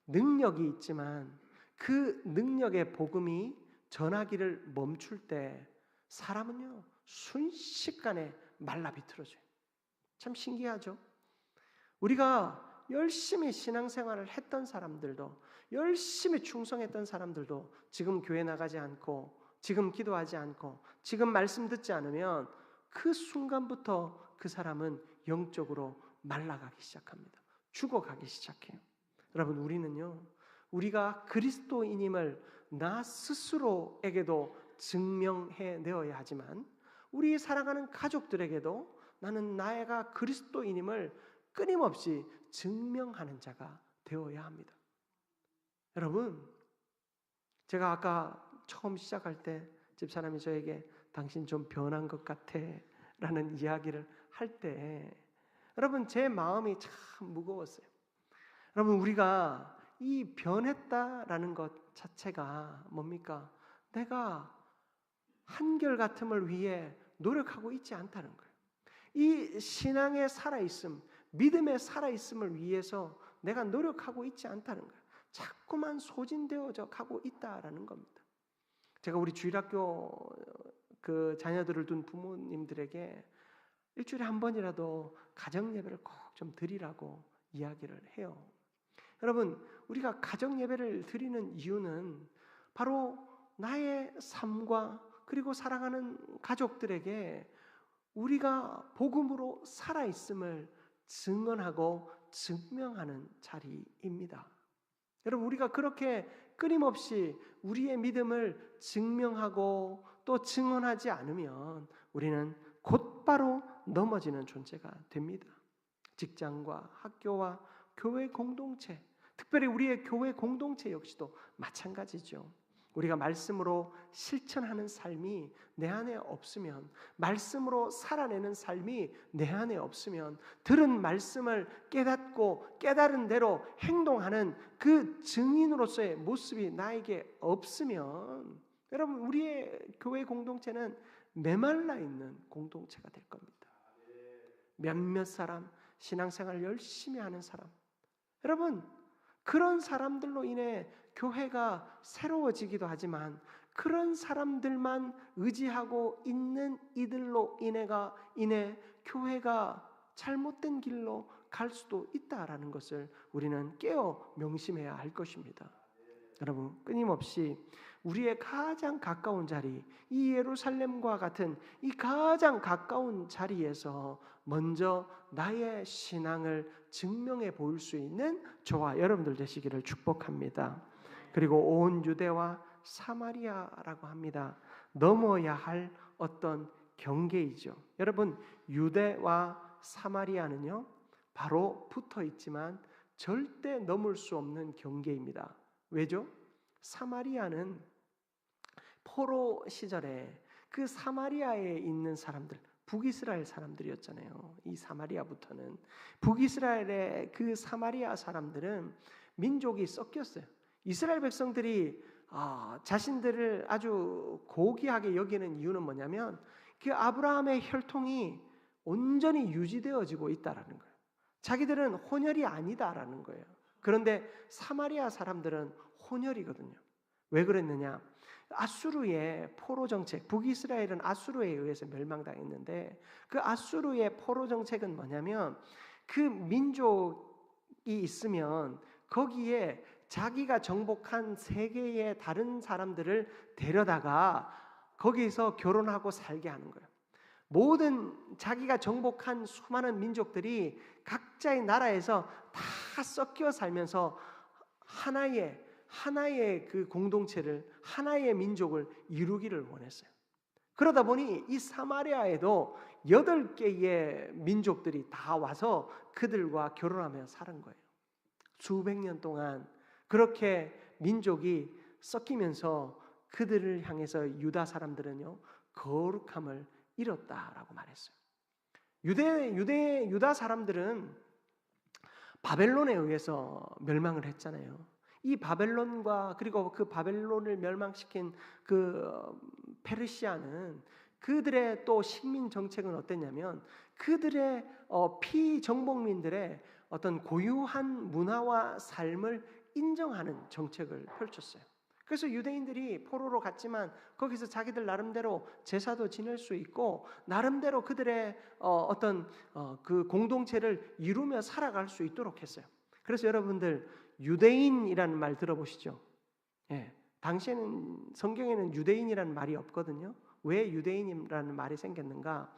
A: 능력이 있지만 그 능력의 복음이 전하기를 멈출 때 사람은요, 순식간에 말라 비틀어져요. 참 신기하죠? 우리가 열심히 신앙생활을 했던 사람들도, 열심히 충성했던 사람들도 지금 교회 나가지 않고, 지금 기도하지 않고, 지금 말씀 듣지 않으면 그 순간부터 그 사람은 영적으로 말라가기 시작합니다. 죽어가기 시작해요. 여러분, 우리는요, 우리가 그리스도인임을 나 스스로에게도 증명해내어야 하지만 우리 살아가는 가족들에게도 나는 나가 그리스도인임을 끊임없이 증명하는 자가 되어야 합니다. 여러분, 제가 아까 처음 시작할 때 집사람이 저에게 당신 좀 변한 것 같아 라는 이야기를 할 때 여러분, 제 마음이 참 무거웠어요. 여러분, 우리가 이 변했다라는 것 자체가 뭡니까? 내가 한결같음을 위해 노력하고 있지 않다는 거예요. 이 신앙의 살아있음, 믿음의 살아있음을 위해서 내가 노력하고 있지 않다는 거예요. 자꾸만 소진되어져 가고 있다라는 겁니다. 제가 우리 주일학교 그 자녀들을 둔 부모님들에게 일주일에 한 번이라도 가정 예배를 꼭 좀 드리라고 이야기를 해요. 여러분, 우리가 가정 예배를 드리는 이유는 바로 나의 삶과 그리고 사랑하는 가족들에게 우리가 복음으로 살아있음을 증언하고 증명하는 자리입니다. 여러분, 우리가 그렇게 끊임없이 우리의 믿음을 증명하고 또 증언하지 않으면 우리는 곧바로 넘어지는 존재가 됩니다. 직장과 학교와 교회 공동체, 특별히 우리의 교회 공동체 역시도 마찬가지죠. 우리가 말씀으로 실천하는 삶이 내 안에 없으면, 말씀으로 살아내는 삶이 내 안에 없으면, 들은 말씀을 깨닫고 깨달은 대로 행동하는 그 증인으로서의 모습이 나에게 없으면, 여러분, 우리의 교회 공동체는 메말라 있는 공동체가 될 겁니다. 몇몇 사람, 신앙생활 열심히 하는 사람, 여러분, 그런 사람들로 인해 교회가 새로워지기도 하지만 그런 사람들만 의지하고 있는 이들로 인해 교회가 잘못된 길로 갈 수도 있다라는 것을 우리는 깨어 명심해야 할 것입니다. 여러분, 끊임없이 우리의 가장 가까운 자리, 이 예루살렘과 같은 이 가장 가까운 자리에서 먼저 나의 신앙을 증명해 보일 수 있는 저와 여러분들 되시기를 축복합니다. 그리고 온 유대와 사마리아라고 합니다. 넘어야 할 어떤 경계이죠. 여러분, 유대와 사마리아는요, 바로 붙어 있지만 절대 넘을 수 없는 경계입니다. 왜죠? 사마리아는 포로 시절에 그 사마리아에 있는 사람들, 북이스라엘 사람들이었잖아요. 이 사마리아부터는 북이스라엘의 그 사마리아 사람들은 민족이 섞였어요. 이스라엘 백성들이 자신들을 아주 고귀하게 여기는 이유는 뭐냐면 그 아브라함의 혈통이 온전히 유지되어지고 있다라는 거예요. 자기들은 혼혈이 아니다라는 거예요. 그런데 사마리아 사람들은 혼혈이거든요. 왜 그랬느냐? 아수르의 포로 정책, 북이스라엘은 아수르에 의해서 멸망당했는데 그 아수르의 포로 정책은 뭐냐면 그 민족이 있으면 거기에 자기가 정복한 세계의 다른 사람들을 데려다가 거기서 결혼하고 살게 하는 거예요. 모든 자기가 정복한 수많은 민족들이 각자의 나라에서 다 섞여 살면서 하나의 그 공동체를, 하나의 민족을 이루기를 원했어요. 그러다 보니 이 사마리아에도 8개의 민족들이 다 와서 그들과 결혼하며 사는 거예요. 수백 년 동안 그렇게 민족이 섞이면서 그들을 향해서 유다 사람들은요, 거룩함을 잃었다라고 말했어요. 유다 사람들은 바벨론에 의해서 멸망을 했잖아요. 이 바벨론과 그리고 그 바벨론을 멸망시킨 그 페르시아는 그들의 또 식민 정책은 어땠냐면 그들의 피정복민들의 어떤 고유한 문화와 삶을 인정하는 정책을 펼쳤어요. 그래서 유대인들이 포로로 갔지만 거기서 자기들 나름대로 제사도 지낼 수 있고 나름대로 그들의 어떤 그 공동체를 이루며 살아갈 수 있도록 했어요. 그래서 여러분들 유대인이라는 말 들어보시죠? 예, 당시에는 성경에는 유대인이라는 말이 없거든요. 왜 유대인이라는 말이 생겼는가?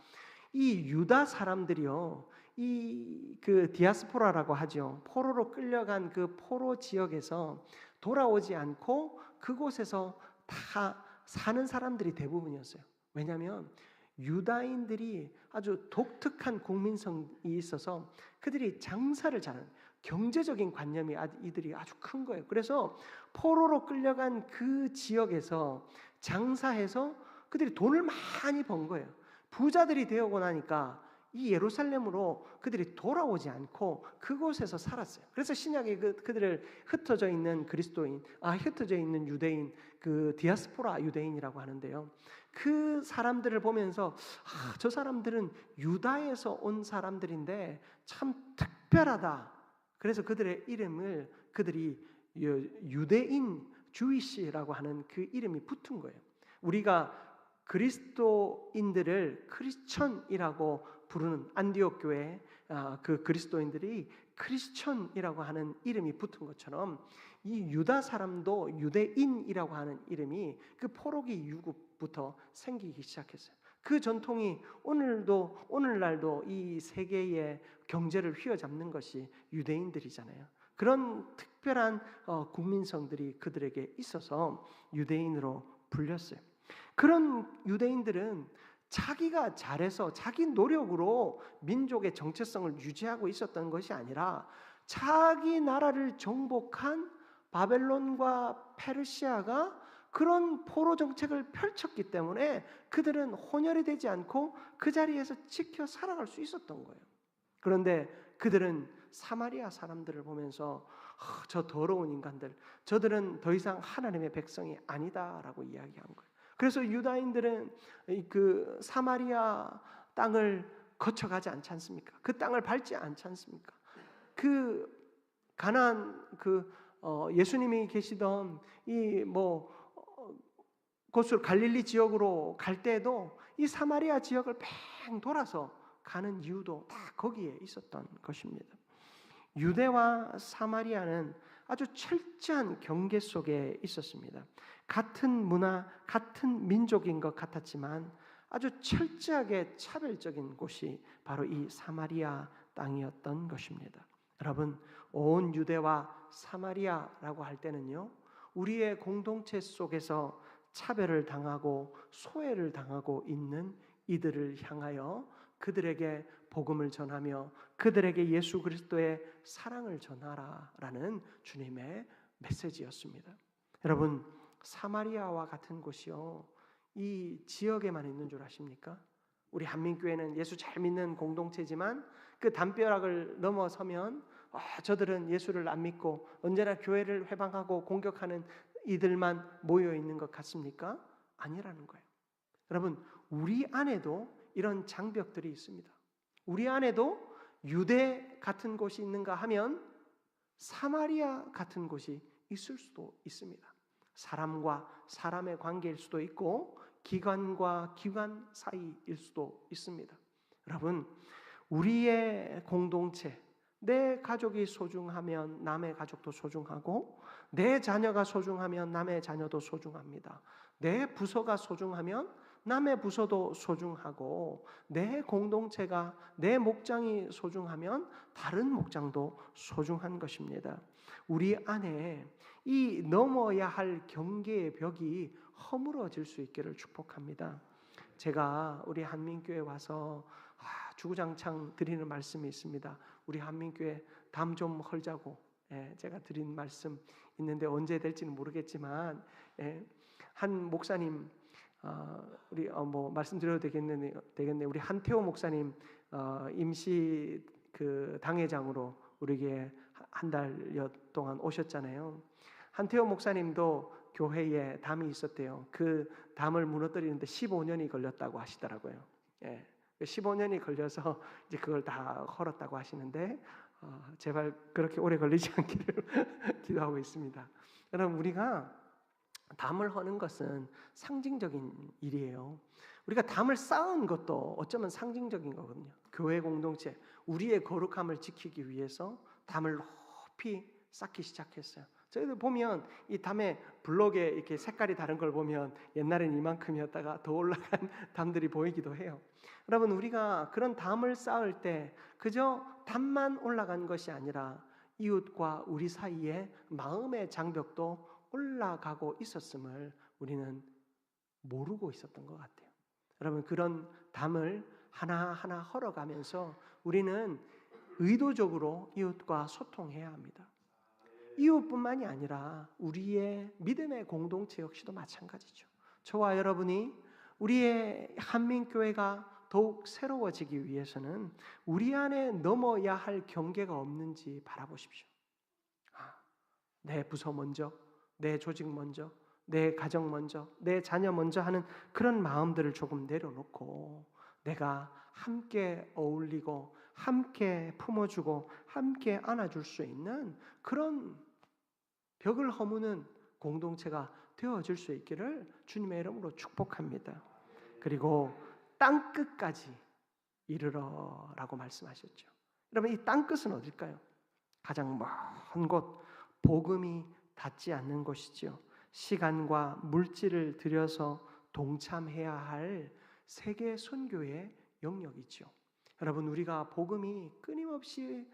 A: 이 유다 사람들이요, 이 그 디아스포라라고 하죠. 포로로 끌려간 그 포로 지역에서 돌아오지 않고 그곳에서 다 사는 사람들이 대부분이었어요. 왜냐하면 유다인들이 아주 독특한 국민성이 있어서 그들이 장사를 잘하는 경제적인 관념이 이들이 아주 큰 거예요. 그래서 포로로 끌려간 그 지역에서 장사해서 그들이 돈을 많이 번 거예요. 부자들이 되어고 나니까 이 예루살렘으로 그들이 돌아오지 않고 그곳에서 살았어요. 그래서 신약에 그들을 흩어져 있는 그리스도인, 흩어져 있는 유대인, 그 디아스포라 유대인이라고 하는데요. 그 사람들을 보면서 저 사람들은 유다에서 온 사람들인데 참 특별하다. 그래서 그들의 이름을 그들이 유대인 주이시라고 하는 그 이름이 붙은 거예요. 우리가 그리스도인들을 크리스천이라고 부르는 안디옥 교회 그 그리스도인들이 크리스천이라고 하는 이름이 붙은 것처럼 이 유다 사람도 유대인이라고 하는 이름이 그 포로기 이후부터 생기기 시작했어요. 그 전통이 오늘날도 이 세계의 경제를 휘어잡는 것이 유대인들이잖아요. 그런 특별한 국민성들이 그들에게 있어서 유대인으로 불렸어요. 그런 유대인들은 자기가 잘해서 자기 노력으로 민족의 정체성을 유지하고 있었던 것이 아니라 자기 나라를 정복한 바벨론과 페르시아가 그런 포로 정책을 펼쳤기 때문에 그들은 혼혈이 되지 않고 그 자리에서 지켜 살아갈 수 있었던 거예요. 그런데 그들은 사마리아 사람들을 보면서 저 더러운 인간들, 저들은 더 이상 하나님의 백성이 아니다라고 이야기한 거예요. 그래서 유다인들은 그 사마리아 땅을 거쳐가지 않지 않습니까? 그 땅을 밟지 않지 않습니까? 그 가나안 예수님이 계시던 곳으로 갈릴리 지역으로 갈 때에도 이 사마리아 지역을 팽 돌아서 가는 이유도 다 거기에 있었던 것입니다. 유대와 사마리아는 아주 철저한 경계 속에 있었습니다. 같은 문화, 같은 민족인 것 같았지만 아주 철저하게 차별적인 곳이 바로 이 사마리아 땅이었던 것입니다. 여러분, 온 유대와 사마리아라고 할 때는요, 우리의 공동체 속에서 차별을 당하고 소외를 당하고 있는 이들을 향하여 그들에게 복음을 전하며 그들에게 예수 그리스도의 사랑을 전하라라는 주님의 메시지였습니다. 여러분, 사마리아와 같은 곳이요, 이 지역에만 있는 줄 아십니까? 우리 한민교회는 예수 잘 믿는 공동체지만 그 담벼락을 넘어서면 저들은 예수를 안 믿고 언제나 교회를 회방하고 공격하는 이들만 모여 있는 것 같습니까? 아니라는 거예요. 여러분, 우리 안에도 이런 장벽들이 있습니다. 우리 안에도 유대 같은 곳이 있는가 하면 사마리아 같은 곳이 있을 수도 있습니다. 사람과 사람의 관계일 수도 있고 기관과 기관 사이일 수도 있습니다. 여러분, 우리의 공동체, 내 가족이 소중하면 남의 가족도 소중하고, 내 자녀가 소중하면 남의 자녀도 소중합니다. 내 부서가 소중하면 남의 부서도 소중하고, 내 공동체가, 내 목장이 소중하면 다른 목장도 소중한 것입니다. 우리 안에 이 넘어야 할 경계의 벽이 허물어질 수 있기를 축복합니다. 제가 우리 한민교회 와서 주구장창 드리는 말씀이 있습니다. 우리 한민교회 담 좀 헐자고 제가 드린 말씀 있는데 언제 될지는 모르겠지만 한 목사님 우리 말씀드려도 되겠네. 우리 한태호 목사님 임시 그 당회장으로 우리에게 한 달여 동안 오셨잖아요. 한태호 목사님도 교회에 담이 있었대요. 그 담을 무너뜨리는데 15년이 걸렸다고 하시더라고요. 15년이 걸려서 이제 그걸 다 헐었다고 하시는데 제발 그렇게 오래 걸리지 않기를 기도하고 있습니다. 여러분, 우리가 담을 허는 것은 상징적인 일이에요. 우리가 담을 쌓은 것도 어쩌면 상징적인 거거든요. 교회 공동체, 우리의 거룩함을 지키기 위해서 담을 높이 쌓기 시작했어요. 저희들 보면 이 담에 블록에 이렇게 색깔이 다른 걸 보면 옛날엔 이만큼이었다가 더 올라간 담들이 보이기도 해요. 여러분, 우리가 그런 담을 쌓을 때 그저 담만 올라간 것이 아니라 이웃과 우리 사이에 마음의 장벽도 올라가고 있었음을 우리는 모르고 있었던 것 같아요. 여러분, 그런 담을 하나하나 헐어가면서 우리는 의도적으로 이웃과 소통해야 합니다. 이웃뿐만이 아니라 우리의 믿음의 공동체 역시도 마찬가지죠. 저와 여러분이 우리의 한민교회가 더욱 새로워지기 위해서는 우리 안에 넘어야 할 경계가 없는지 바라보십시오. 내 부서 먼저, 내 조직 먼저, 내 가정 먼저, 내 자녀 먼저 하는 그런 마음들을 조금 내려놓고 내가 함께 어울리고 함께 품어주고 함께 안아줄 수 있는 그런 벽을 허무는 공동체가 되어질 수 있기를 주님의 이름으로 축복합니다. 그리고 땅끝까지 이르러라고 말씀하셨죠. 여러분, 이 땅끝은 어딜까요? 가장 먼 곳, 복음이 닿지 않는 곳이죠. 시간과 물질을 들여서 동참해야 할 세계 선교의 영역이죠. 여러분, 우리가 복음이 끊임없이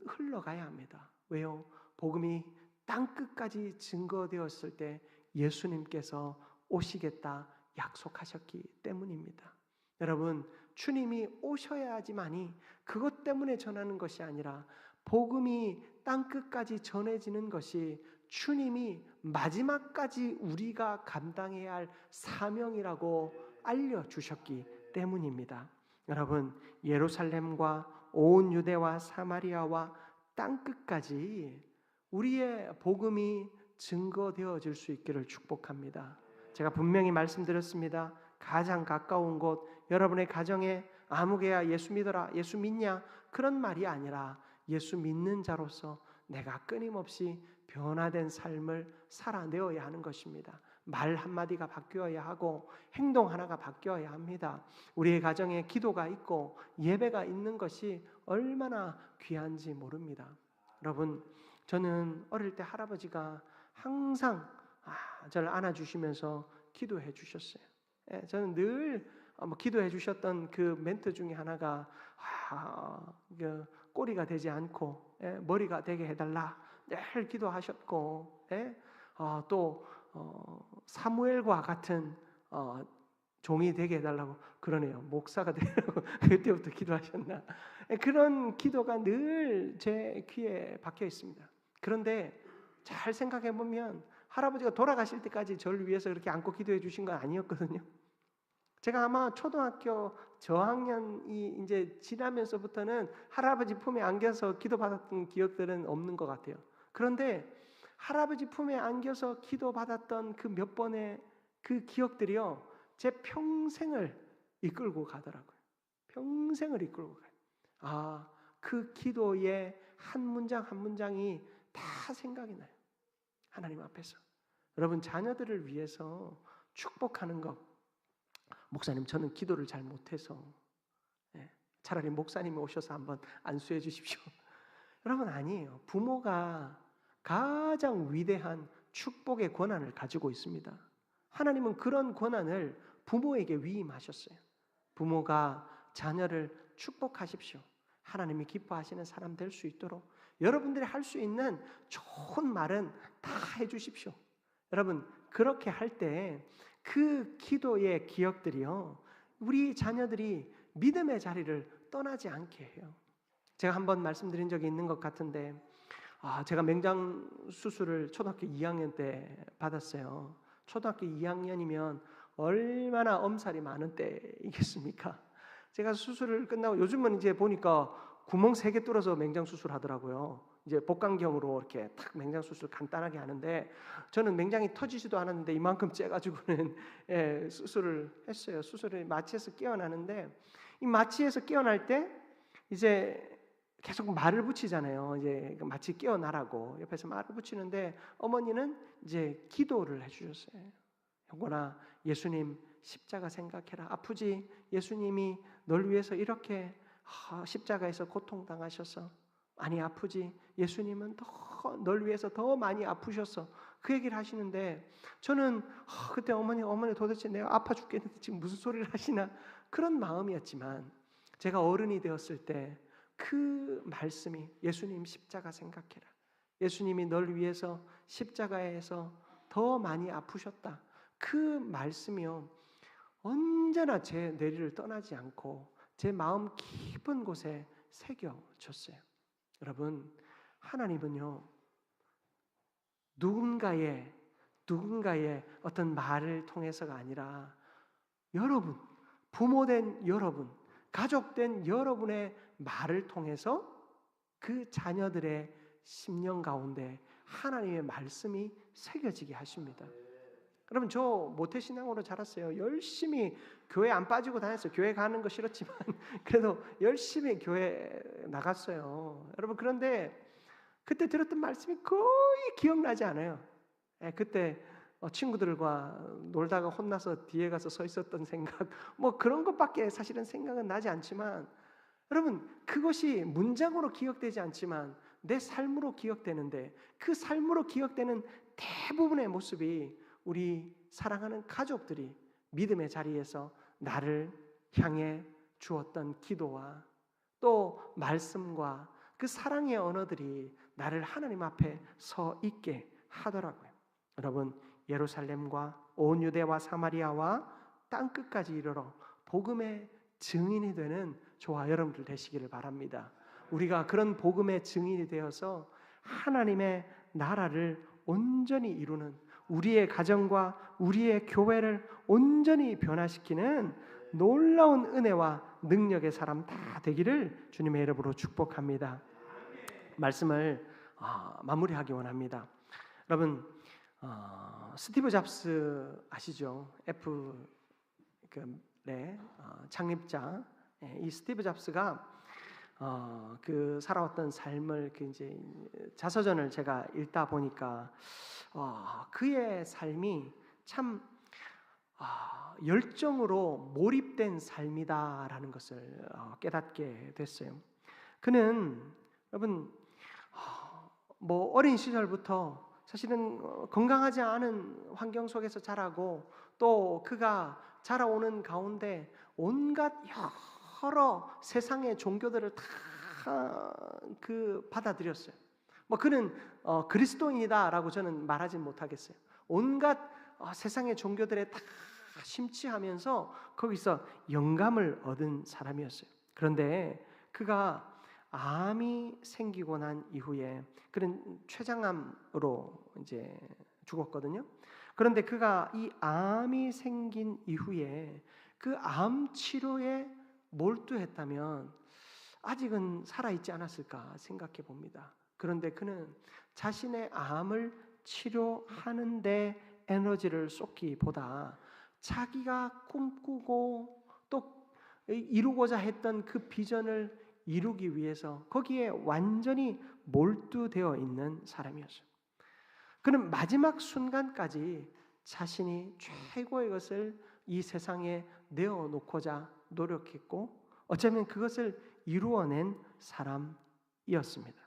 A: 흘러가야 합니다. 왜요? 복음이 땅끝까지 증거되었을 때 예수님께서 오시겠다 약속하셨기 때문입니다. 여러분, 주님이 오셔야지만이 그것 때문에 전하는 것이 아니라 복음이 땅끝까지 전해지는 것이 주님이 마지막까지 우리가 감당해야 할 사명이라고 알려주셨기 때문입니다. 여러분, 예루살렘과 온 유대와 사마리아와 땅끝까지 우리의 복음이 증거되어질 수 있기를 축복합니다. 제가 분명히 말씀드렸습니다. 가장 가까운 곳, 여러분의 가정에 아무개야 예수 믿어라, 예수 믿냐? 그런 말이 아니라 예수 믿는 자로서 내가 끊임없이 변화된 삶을 살아내어야 하는 것입니다. 말 한마디가 바뀌어야 하고 행동 하나가 바뀌어야 합니다. 우리의 가정에 기도가 있고 예배가 있는 것이 얼마나 귀한지 모릅니다. 여러분, 저는 어릴 때 할아버지가 항상 저를 안아주시면서 기도해 주셨어요. 저는 늘 기도해 주셨던 그 멘트 중에 하나가 꼬리가 되지 않고 머리가 되게 해달라 늘 기도하셨고, 또 사무엘과 같은 종이 되게 해달라고 그러네요. 목사가 되려고 그때부터 기도하셨나. 그런 기도가 늘 제 귀에 박혀 있습니다. 그런데 잘 생각해 보면 할아버지가 돌아가실 때까지 저를 위해서 그렇게 안고 기도해 주신 건 아니었거든요. 제가 아마 초등학교 저학년이 이제 지나면서부터는 할아버지 품에 안겨서 기도받았던 기억들은 없는 것 같아요. 그런데 할아버지 품에 안겨서 기도받았던 그 몇 번의 그 기억들이요, 제 평생을 이끌고 가더라고요. 평생을 이끌고 가요. 그 기도의 한 문장 한 문장이 다 생각이 나요. 하나님 앞에서. 여러분 자녀들을 위해서 축복하는 것. 목사님 저는 기도를 잘 못해서 차라리 목사님이 오셔서 한번 안수해 주십시오. 여러분 아니에요. 부모가 가장 위대한 축복의 권한을 가지고 있습니다. 하나님은 그런 권한을 부모에게 위임하셨어요. 부모가 자녀를 축복하십시오. 하나님이 기뻐하시는 사람 될 수 있도록 여러분들이 할 수 있는 좋은 말은 다 해주십시오. 여러분 그렇게 할 때 그 기도의 기억들이요 우리 자녀들이 믿음의 자리를 떠나지 않게 해요. 제가 한번 말씀드린 적이 있는 것 같은데 제가 맹장 수술을 초등학교 2학년 때 받았어요. 초등학교 2학년이면 얼마나 엄살이 많은 때이겠습니까? 제가 수술을 끝나고 요즘은 이제 보니까 구멍 3개 뚫어서 맹장 수술하더라고요. 이제 복강경으로 이렇게 탁 맹장 수술 간단하게 하는데 저는 맹장이 터지지도 않았는데 이만큼 째가지고는 수술을 했어요. 수술을 마취해서 깨어나는데 이 마취해서 깨어날 때 이제 계속 말을 붙이잖아요. 이제 마치 깨어나라고 옆에서 말을 붙이는데 어머니는 이제 기도를 해주셨어요. 영건아, 예수님 십자가 생각해라. 아프지? 예수님이 널 위해서 이렇게 십자가에서 고통당하셔서 많이 아프지? 예수님은 널 위해서 더 많이 아프셨어. 그 얘기를 하시는데 저는 그때 어머니 도대체 내가 아파 죽겠는데 지금 무슨 소리를 하시나 그런 마음이었지만 제가 어른이 되었을 때 그 말씀이 예수님 십자가 생각해라. 예수님이 널 위해서 십자가에서 더 많이 아프셨다. 그 말씀이요 언제나 제 뇌리를 떠나지 않고 제 마음 깊은 곳에 새겨졌어요. 여러분 하나님은요 누군가의 어떤 말을 통해서가 아니라 여러분, 부모된 여러분, 가족된 여러분의 말을 통해서 그 자녀들의 심령 가운데 하나님의 말씀이 새겨지게 하십니다. 여러분 저 모태신앙으로 자랐어요. 열심히 교회 안 빠지고 다녔어요. 교회 가는 거 싫었지만 그래도 열심히 교회 나갔어요. 여러분 그런데 그때 들었던 말씀이 거의 기억나지 않아요. 그때 친구들과 놀다가 혼나서 뒤에 가서 서 있었던 생각 뭐 그런 것밖에 사실은 생각은 나지 않지만 여러분 그것이 문장으로 기억되지 않지만 내 삶으로 기억되는데 그 삶으로 기억되는 대부분의 모습이 우리 사랑하는 가족들이 믿음의 자리에서 나를 향해 주었던 기도와 또 말씀과 그 사랑의 언어들이 나를 하나님 앞에 서 있게 하더라고요. 여러분 예루살렘과 온 유대와 사마리아와 땅끝까지 이르러 복음의 증인이 되는 저와 여러분들 되시기를 바랍니다. 우리가 그런 복음의 증인이 되어서 하나님의 나라를 온전히 이루는 우리의 가정과 우리의 교회를 온전히 변화시키는 놀라운 은혜와 능력의 사람 다 되기를 주님의 이름으로 축복합니다. 말씀을 마무리하기 원합니다. 여러분 스티브 잡스 아시죠? 애플의 창립자 이 스티브 잡스가 그 살아왔던 삶을 그 이제 자서전을 제가 읽다 보니까 그의 삶이 참 열정으로 몰입된 삶이다라는 것을 깨닫게 됐어요. 그는 여러분 뭐 어린 시절부터 사실은 건강하지 않은 환경 속에서 자라고 또 그가 자라오는 가운데 온갖 여러 세상의 종교들을 다 받아들였어요. 뭐 그는 그리스도인이다라고 저는 말하지 못하겠어요. 온갖 세상의 종교들에 다 심취하면서 거기서 영감을 얻은 사람이었어요. 그런데 그가 암이 생기고 난 이후에 그는 췌장암으로 이제 죽었거든요. 그런데 그가 이 암이 생긴 이후에 그 암 치료에 몰두했다면 아직은 살아있지 않았을까 생각해 봅니다. 그런데 그는 자신의 암을 치료하는 데 에너지를 쏟기보다 자기가 꿈꾸고 또 이루고자 했던 그 비전을 이루기 위해서 거기에 완전히 몰두되어 있는 사람이었어요. 그는 마지막 순간까지 자신이 최고의 것을 이 세상에 내어놓고자 노력했고 어쩌면 그것을 이루어낸 사람이었습니다.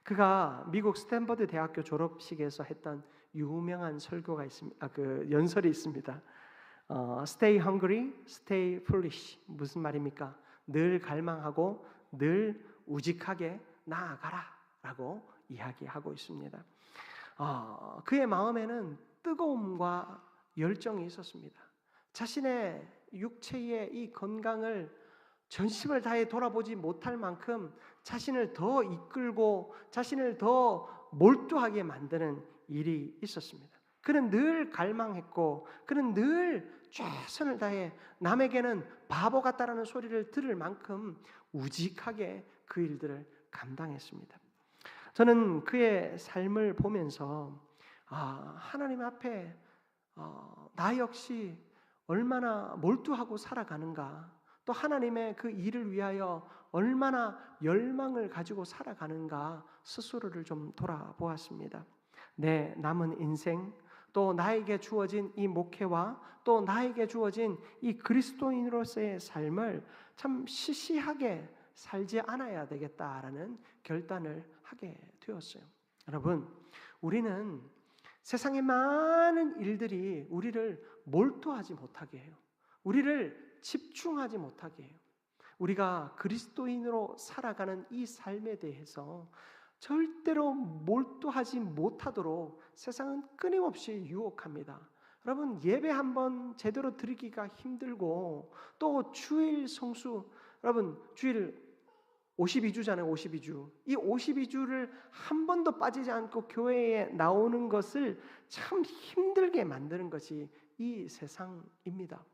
A: 그가 미국 스탠퍼드 대학교 졸업식에서 했던 유명한 설교가 있습니다. 연설이 있습니다. Stay hungry, stay foolish. 무슨 말입니까? 늘 갈망하고 늘 우직하게 나아가라라고 이야기하고 있습니다. 그의 마음에는 뜨거움과 열정이 있었습니다. 자신의 육체의 이 건강을 전심을 다해 돌아보지 못할 만큼 자신을 더 이끌고 자신을 더 몰두하게 만드는 일이 있었습니다. 그는 늘 갈망했고 그는 늘 최선을 다해 남에게는 바보 같다라는 소리를 들을 만큼 우직하게 그 일들을 감당했습니다. 저는 그의 삶을 보면서 하나님 앞에 나 역시 얼마나 몰두하고 살아가는가, 또 하나님의 그 일을 위하여 얼마나 열망을 가지고 살아가는가 스스로를 좀 돌아보았습니다. 내 남은 인생, 또 나에게 주어진 이 목회와 또 나에게 주어진 이 그리스도인으로서의 삶을 참 시시하게 살지 않아야 되겠다라는 결단을 하게 되었어요. 여러분, 우리는 세상의 많은 일들이 우리를 몰두하지 못하게 해요. 우리를 집중하지 못하게 해요. 우리가 그리스도인으로 살아가는 이 삶에 대해서 절대로 몰두하지 못하도록 세상은 끊임없이 유혹합니다. 여러분, 예배 한번 제대로 드리기가 힘들고 또 주일 성수, 여러분 주일 52주잖아요. 52주. 이 52주를 한 번도 빠지지 않고 교회에 나오는 것을 참 힘들게 만드는 것이 이 세상입니다.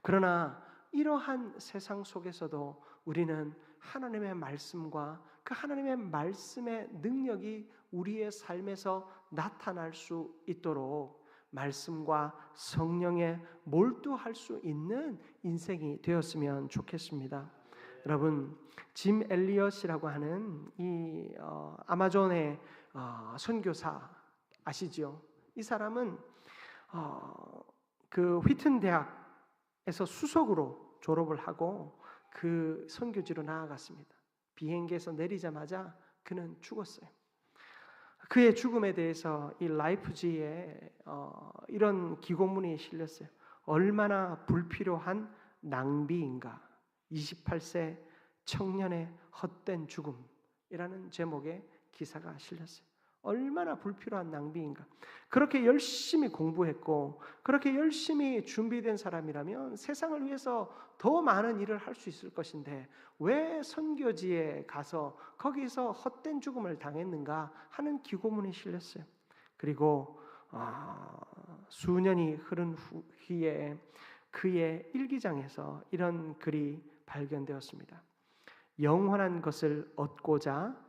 A: 그러나 이러한 세상 속에서도 우리는 하나님의 말씀과 그 하나님의 말씀의 능력이 우리의 삶에서 나타날 수 있도록 말씀과 성령에 몰두할 수 있는 인생이 되었으면 좋겠습니다. 여러분, 짐 엘리엇이라고 하는 이 아마존의 선교사 아시죠? 이 사람은 그 휘튼 대학에서 수석으로 졸업을 하고 그 선교지로 나아갔습니다. 비행기에서 내리자마자 그는 죽었어요. 그의 죽음에 대해서 이 라이프지에 이런 기고문이 실렸어요. 얼마나 불필요한 낭비인가. 28세 청년의 헛된 죽음이라는 제목의 기사가 실렸어요. 얼마나 불필요한 낭비인가. 그렇게 열심히 공부했고 그렇게 열심히 준비된 사람이라면 세상을 위해서 더 많은 일을 할 수 있을 것인데 왜 선교지에 가서 거기서 헛된 죽음을 당했는가 하는 기고문이 실렸어요. 그리고 수년이 흐른 후에 그의 일기장에서 이런 글이 발견되었습니다. 영원한 것을 얻고자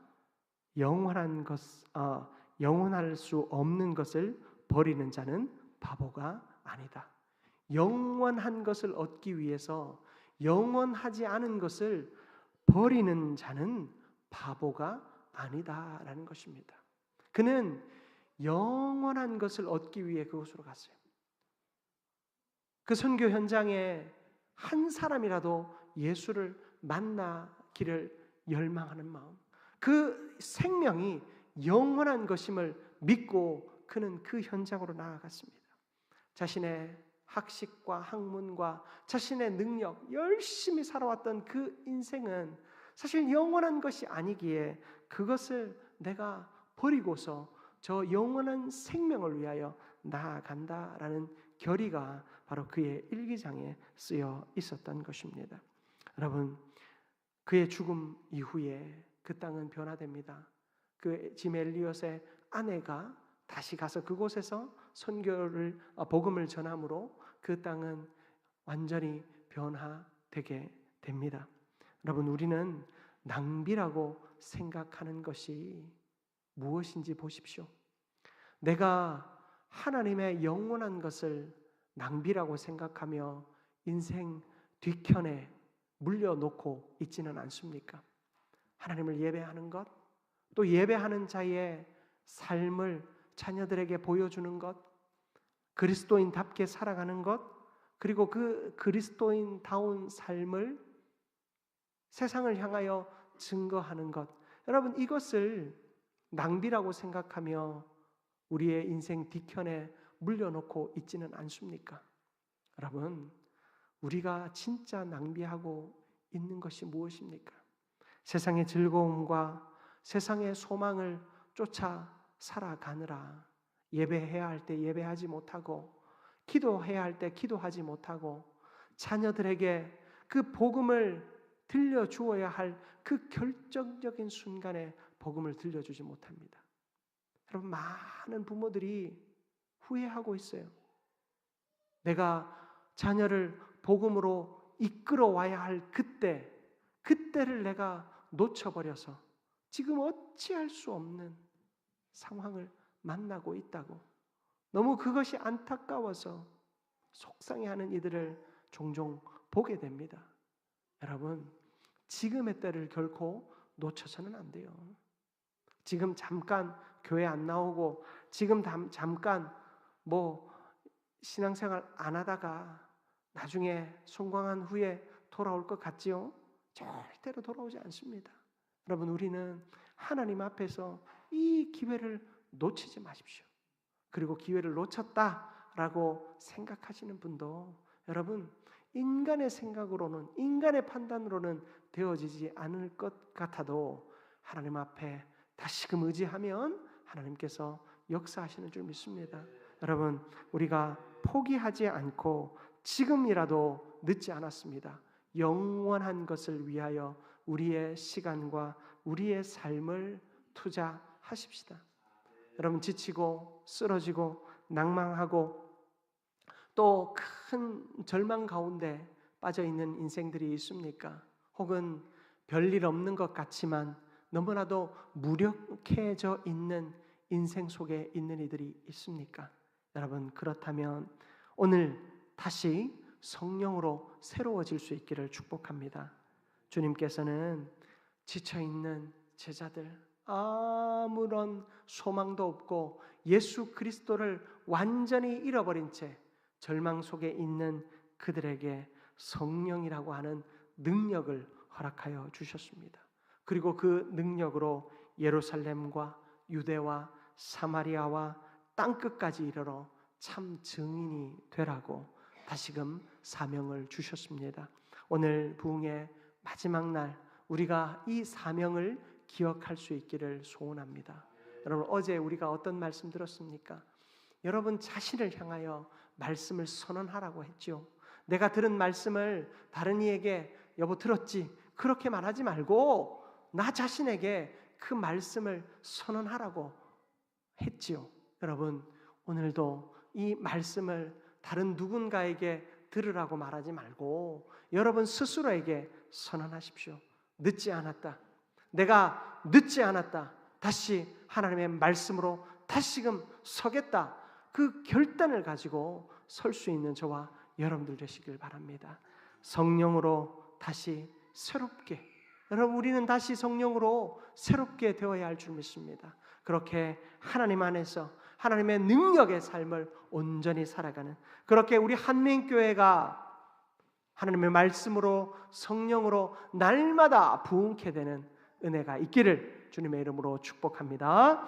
A: 영원할 수 없는 것을 버리는 자는 바보가 아니다. 영원한 것을 얻기 위해서 영원하지 않은 것을 버리는 자는 바보가 아니다라는 것입니다. 그는 영원한 것을 얻기 위해 그곳으로 갔어요. 그 선교 현장에 한 사람이라도 예수를 만나기를 열망하는 마음, 그 생명이 영원한 것임을 믿고 그는 그 현장으로 나아갔습니다. 자신의 학식과 학문과 자신의 능력, 열심히 살아왔던 그 인생은 사실 영원한 것이 아니기에 그것을 내가 버리고서 저 영원한 생명을 위하여 나아간다라는 결의가 바로 그의 일기장에 쓰여 있었던 것입니다. 여러분, 그의 죽음 이후에 그 땅은 변화됩니다. 그 짐 엘리엇의 아내가 다시 가서 그곳에서 선교를 복음을 전함으로 그 땅은 완전히 변화되게 됩니다. 여러분, 우리는 낭비라고 생각하는 것이 무엇인지 보십시오. 내가 하나님의 영원한 것을 낭비라고 생각하며 인생 뒤편에 물려놓고 있지는 않습니까? 하나님을 예배하는 것, 또 예배하는 자의 삶을 자녀들에게 보여주는 것, 그리스도인답게 살아가는 것, 그리고 그 그리스도인다운 삶을 세상을 향하여 증거하는 것, 여러분 이것을 낭비라고 생각하며 우리의 인생 뒤편에 물려놓고 있지는 않습니까? 여러분, 우리가 진짜 낭비하고 있는 것이 무엇입니까? 세상의 즐거움과 세상의 소망을 쫓아 살아가느라 예배해야 할 때 예배하지 못하고, 기도해야 할 때 기도하지 못하고, 자녀들에게 그 복음을 들려주어야 할 그 결정적인 순간에 복음을 들려주지 못합니다. 여러분, 많은 부모들이 후회하고 있어요. 내가 자녀를 복음으로 이끌어와야 할 그때를 내가 놓쳐버려서 지금 어찌할 수 없는 상황을 만나고 있다고, 너무 그것이 안타까워서 속상해하는 이들을 종종 보게 됩니다. 여러분, 지금의 때를 결코 놓쳐서는 안 돼요. 지금 잠깐 교회 안 나오고, 지금 잠깐 신앙생활 안 하다가 나중에 송광한 후에 돌아올 것 같지요? 절대로 돌아오지 않습니다. 여러분, 우리는 하나님 앞에서 이 기회를 놓치지 마십시오. 그리고 기회를 놓쳤다라고 생각하시는 분도, 여러분, 인간의 생각으로는, 인간의 판단으로는 되어지지 않을 것 같아도 하나님 앞에 다시금 의지하면 하나님께서 역사하시는 줄 믿습니다. 여러분, 우리가 포기하지 않고 지금이라도 늦지 않았습니다. 영원한 것을 위하여 우리의 시간과 우리의 삶을 투자하십시다. 여러분, 지치고 쓰러지고 낭망하고 또 큰 절망 가운데 빠져있는 인생들이 있습니까? 혹은 별일 없는 것 같지만 너무나도 무력해져 있는 인생 속에 있는 이들이 있습니까? 여러분, 그렇다면 오늘 다시 성령으로 새로워질 수 있기를 축복합니다. 주님께서는 지쳐있는 제자들, 아무런 소망도 없고 예수 그리스도를 완전히 잃어버린 채 절망 속에 있는 그들에게 성령이라고 하는 능력을 허락하여 주셨습니다. 그리고 그 능력으로 예루살렘과 유대와 사마리아와 땅끝까지 이르러 참 증인이 되라고 다시금 사명을 주셨습니다. 오늘 부흥의 마지막 날 우리가 이 사명을 기억할 수 있기를 소원합니다. 여러분, 어제 우리가 어떤 말씀 들었습니까? 여러분 자신을 향하여 말씀을 선언하라고 했죠. 내가 들은 말씀을 다른 이에게 여보 들었지? 그렇게 말하지 말고 나 자신에게 그 말씀을 선언하라고 했지요. 여러분, 오늘도 이 말씀을 다른 누군가에게 들으라고 말하지 말고 여러분 스스로에게 선언하십시오. 늦지 않았다. 내가 늦지 않았다. 다시 하나님의 말씀으로 다시금 서겠다. 그 결단을 가지고 설 수 있는 저와 여러분들 되시길 바랍니다. 성령으로 다시 새롭게, 여러분 우리는 다시 성령으로 새롭게 되어야 할 줄 믿습니다. 그렇게 하나님 안에서 하나님의 능력의 삶을 온전히 살아가는, 그렇게 우리 한민교회가 하나님의 말씀으로 성령으로 날마다 부흥케 되는 은혜가 있기를 주님의 이름으로 축복합니다.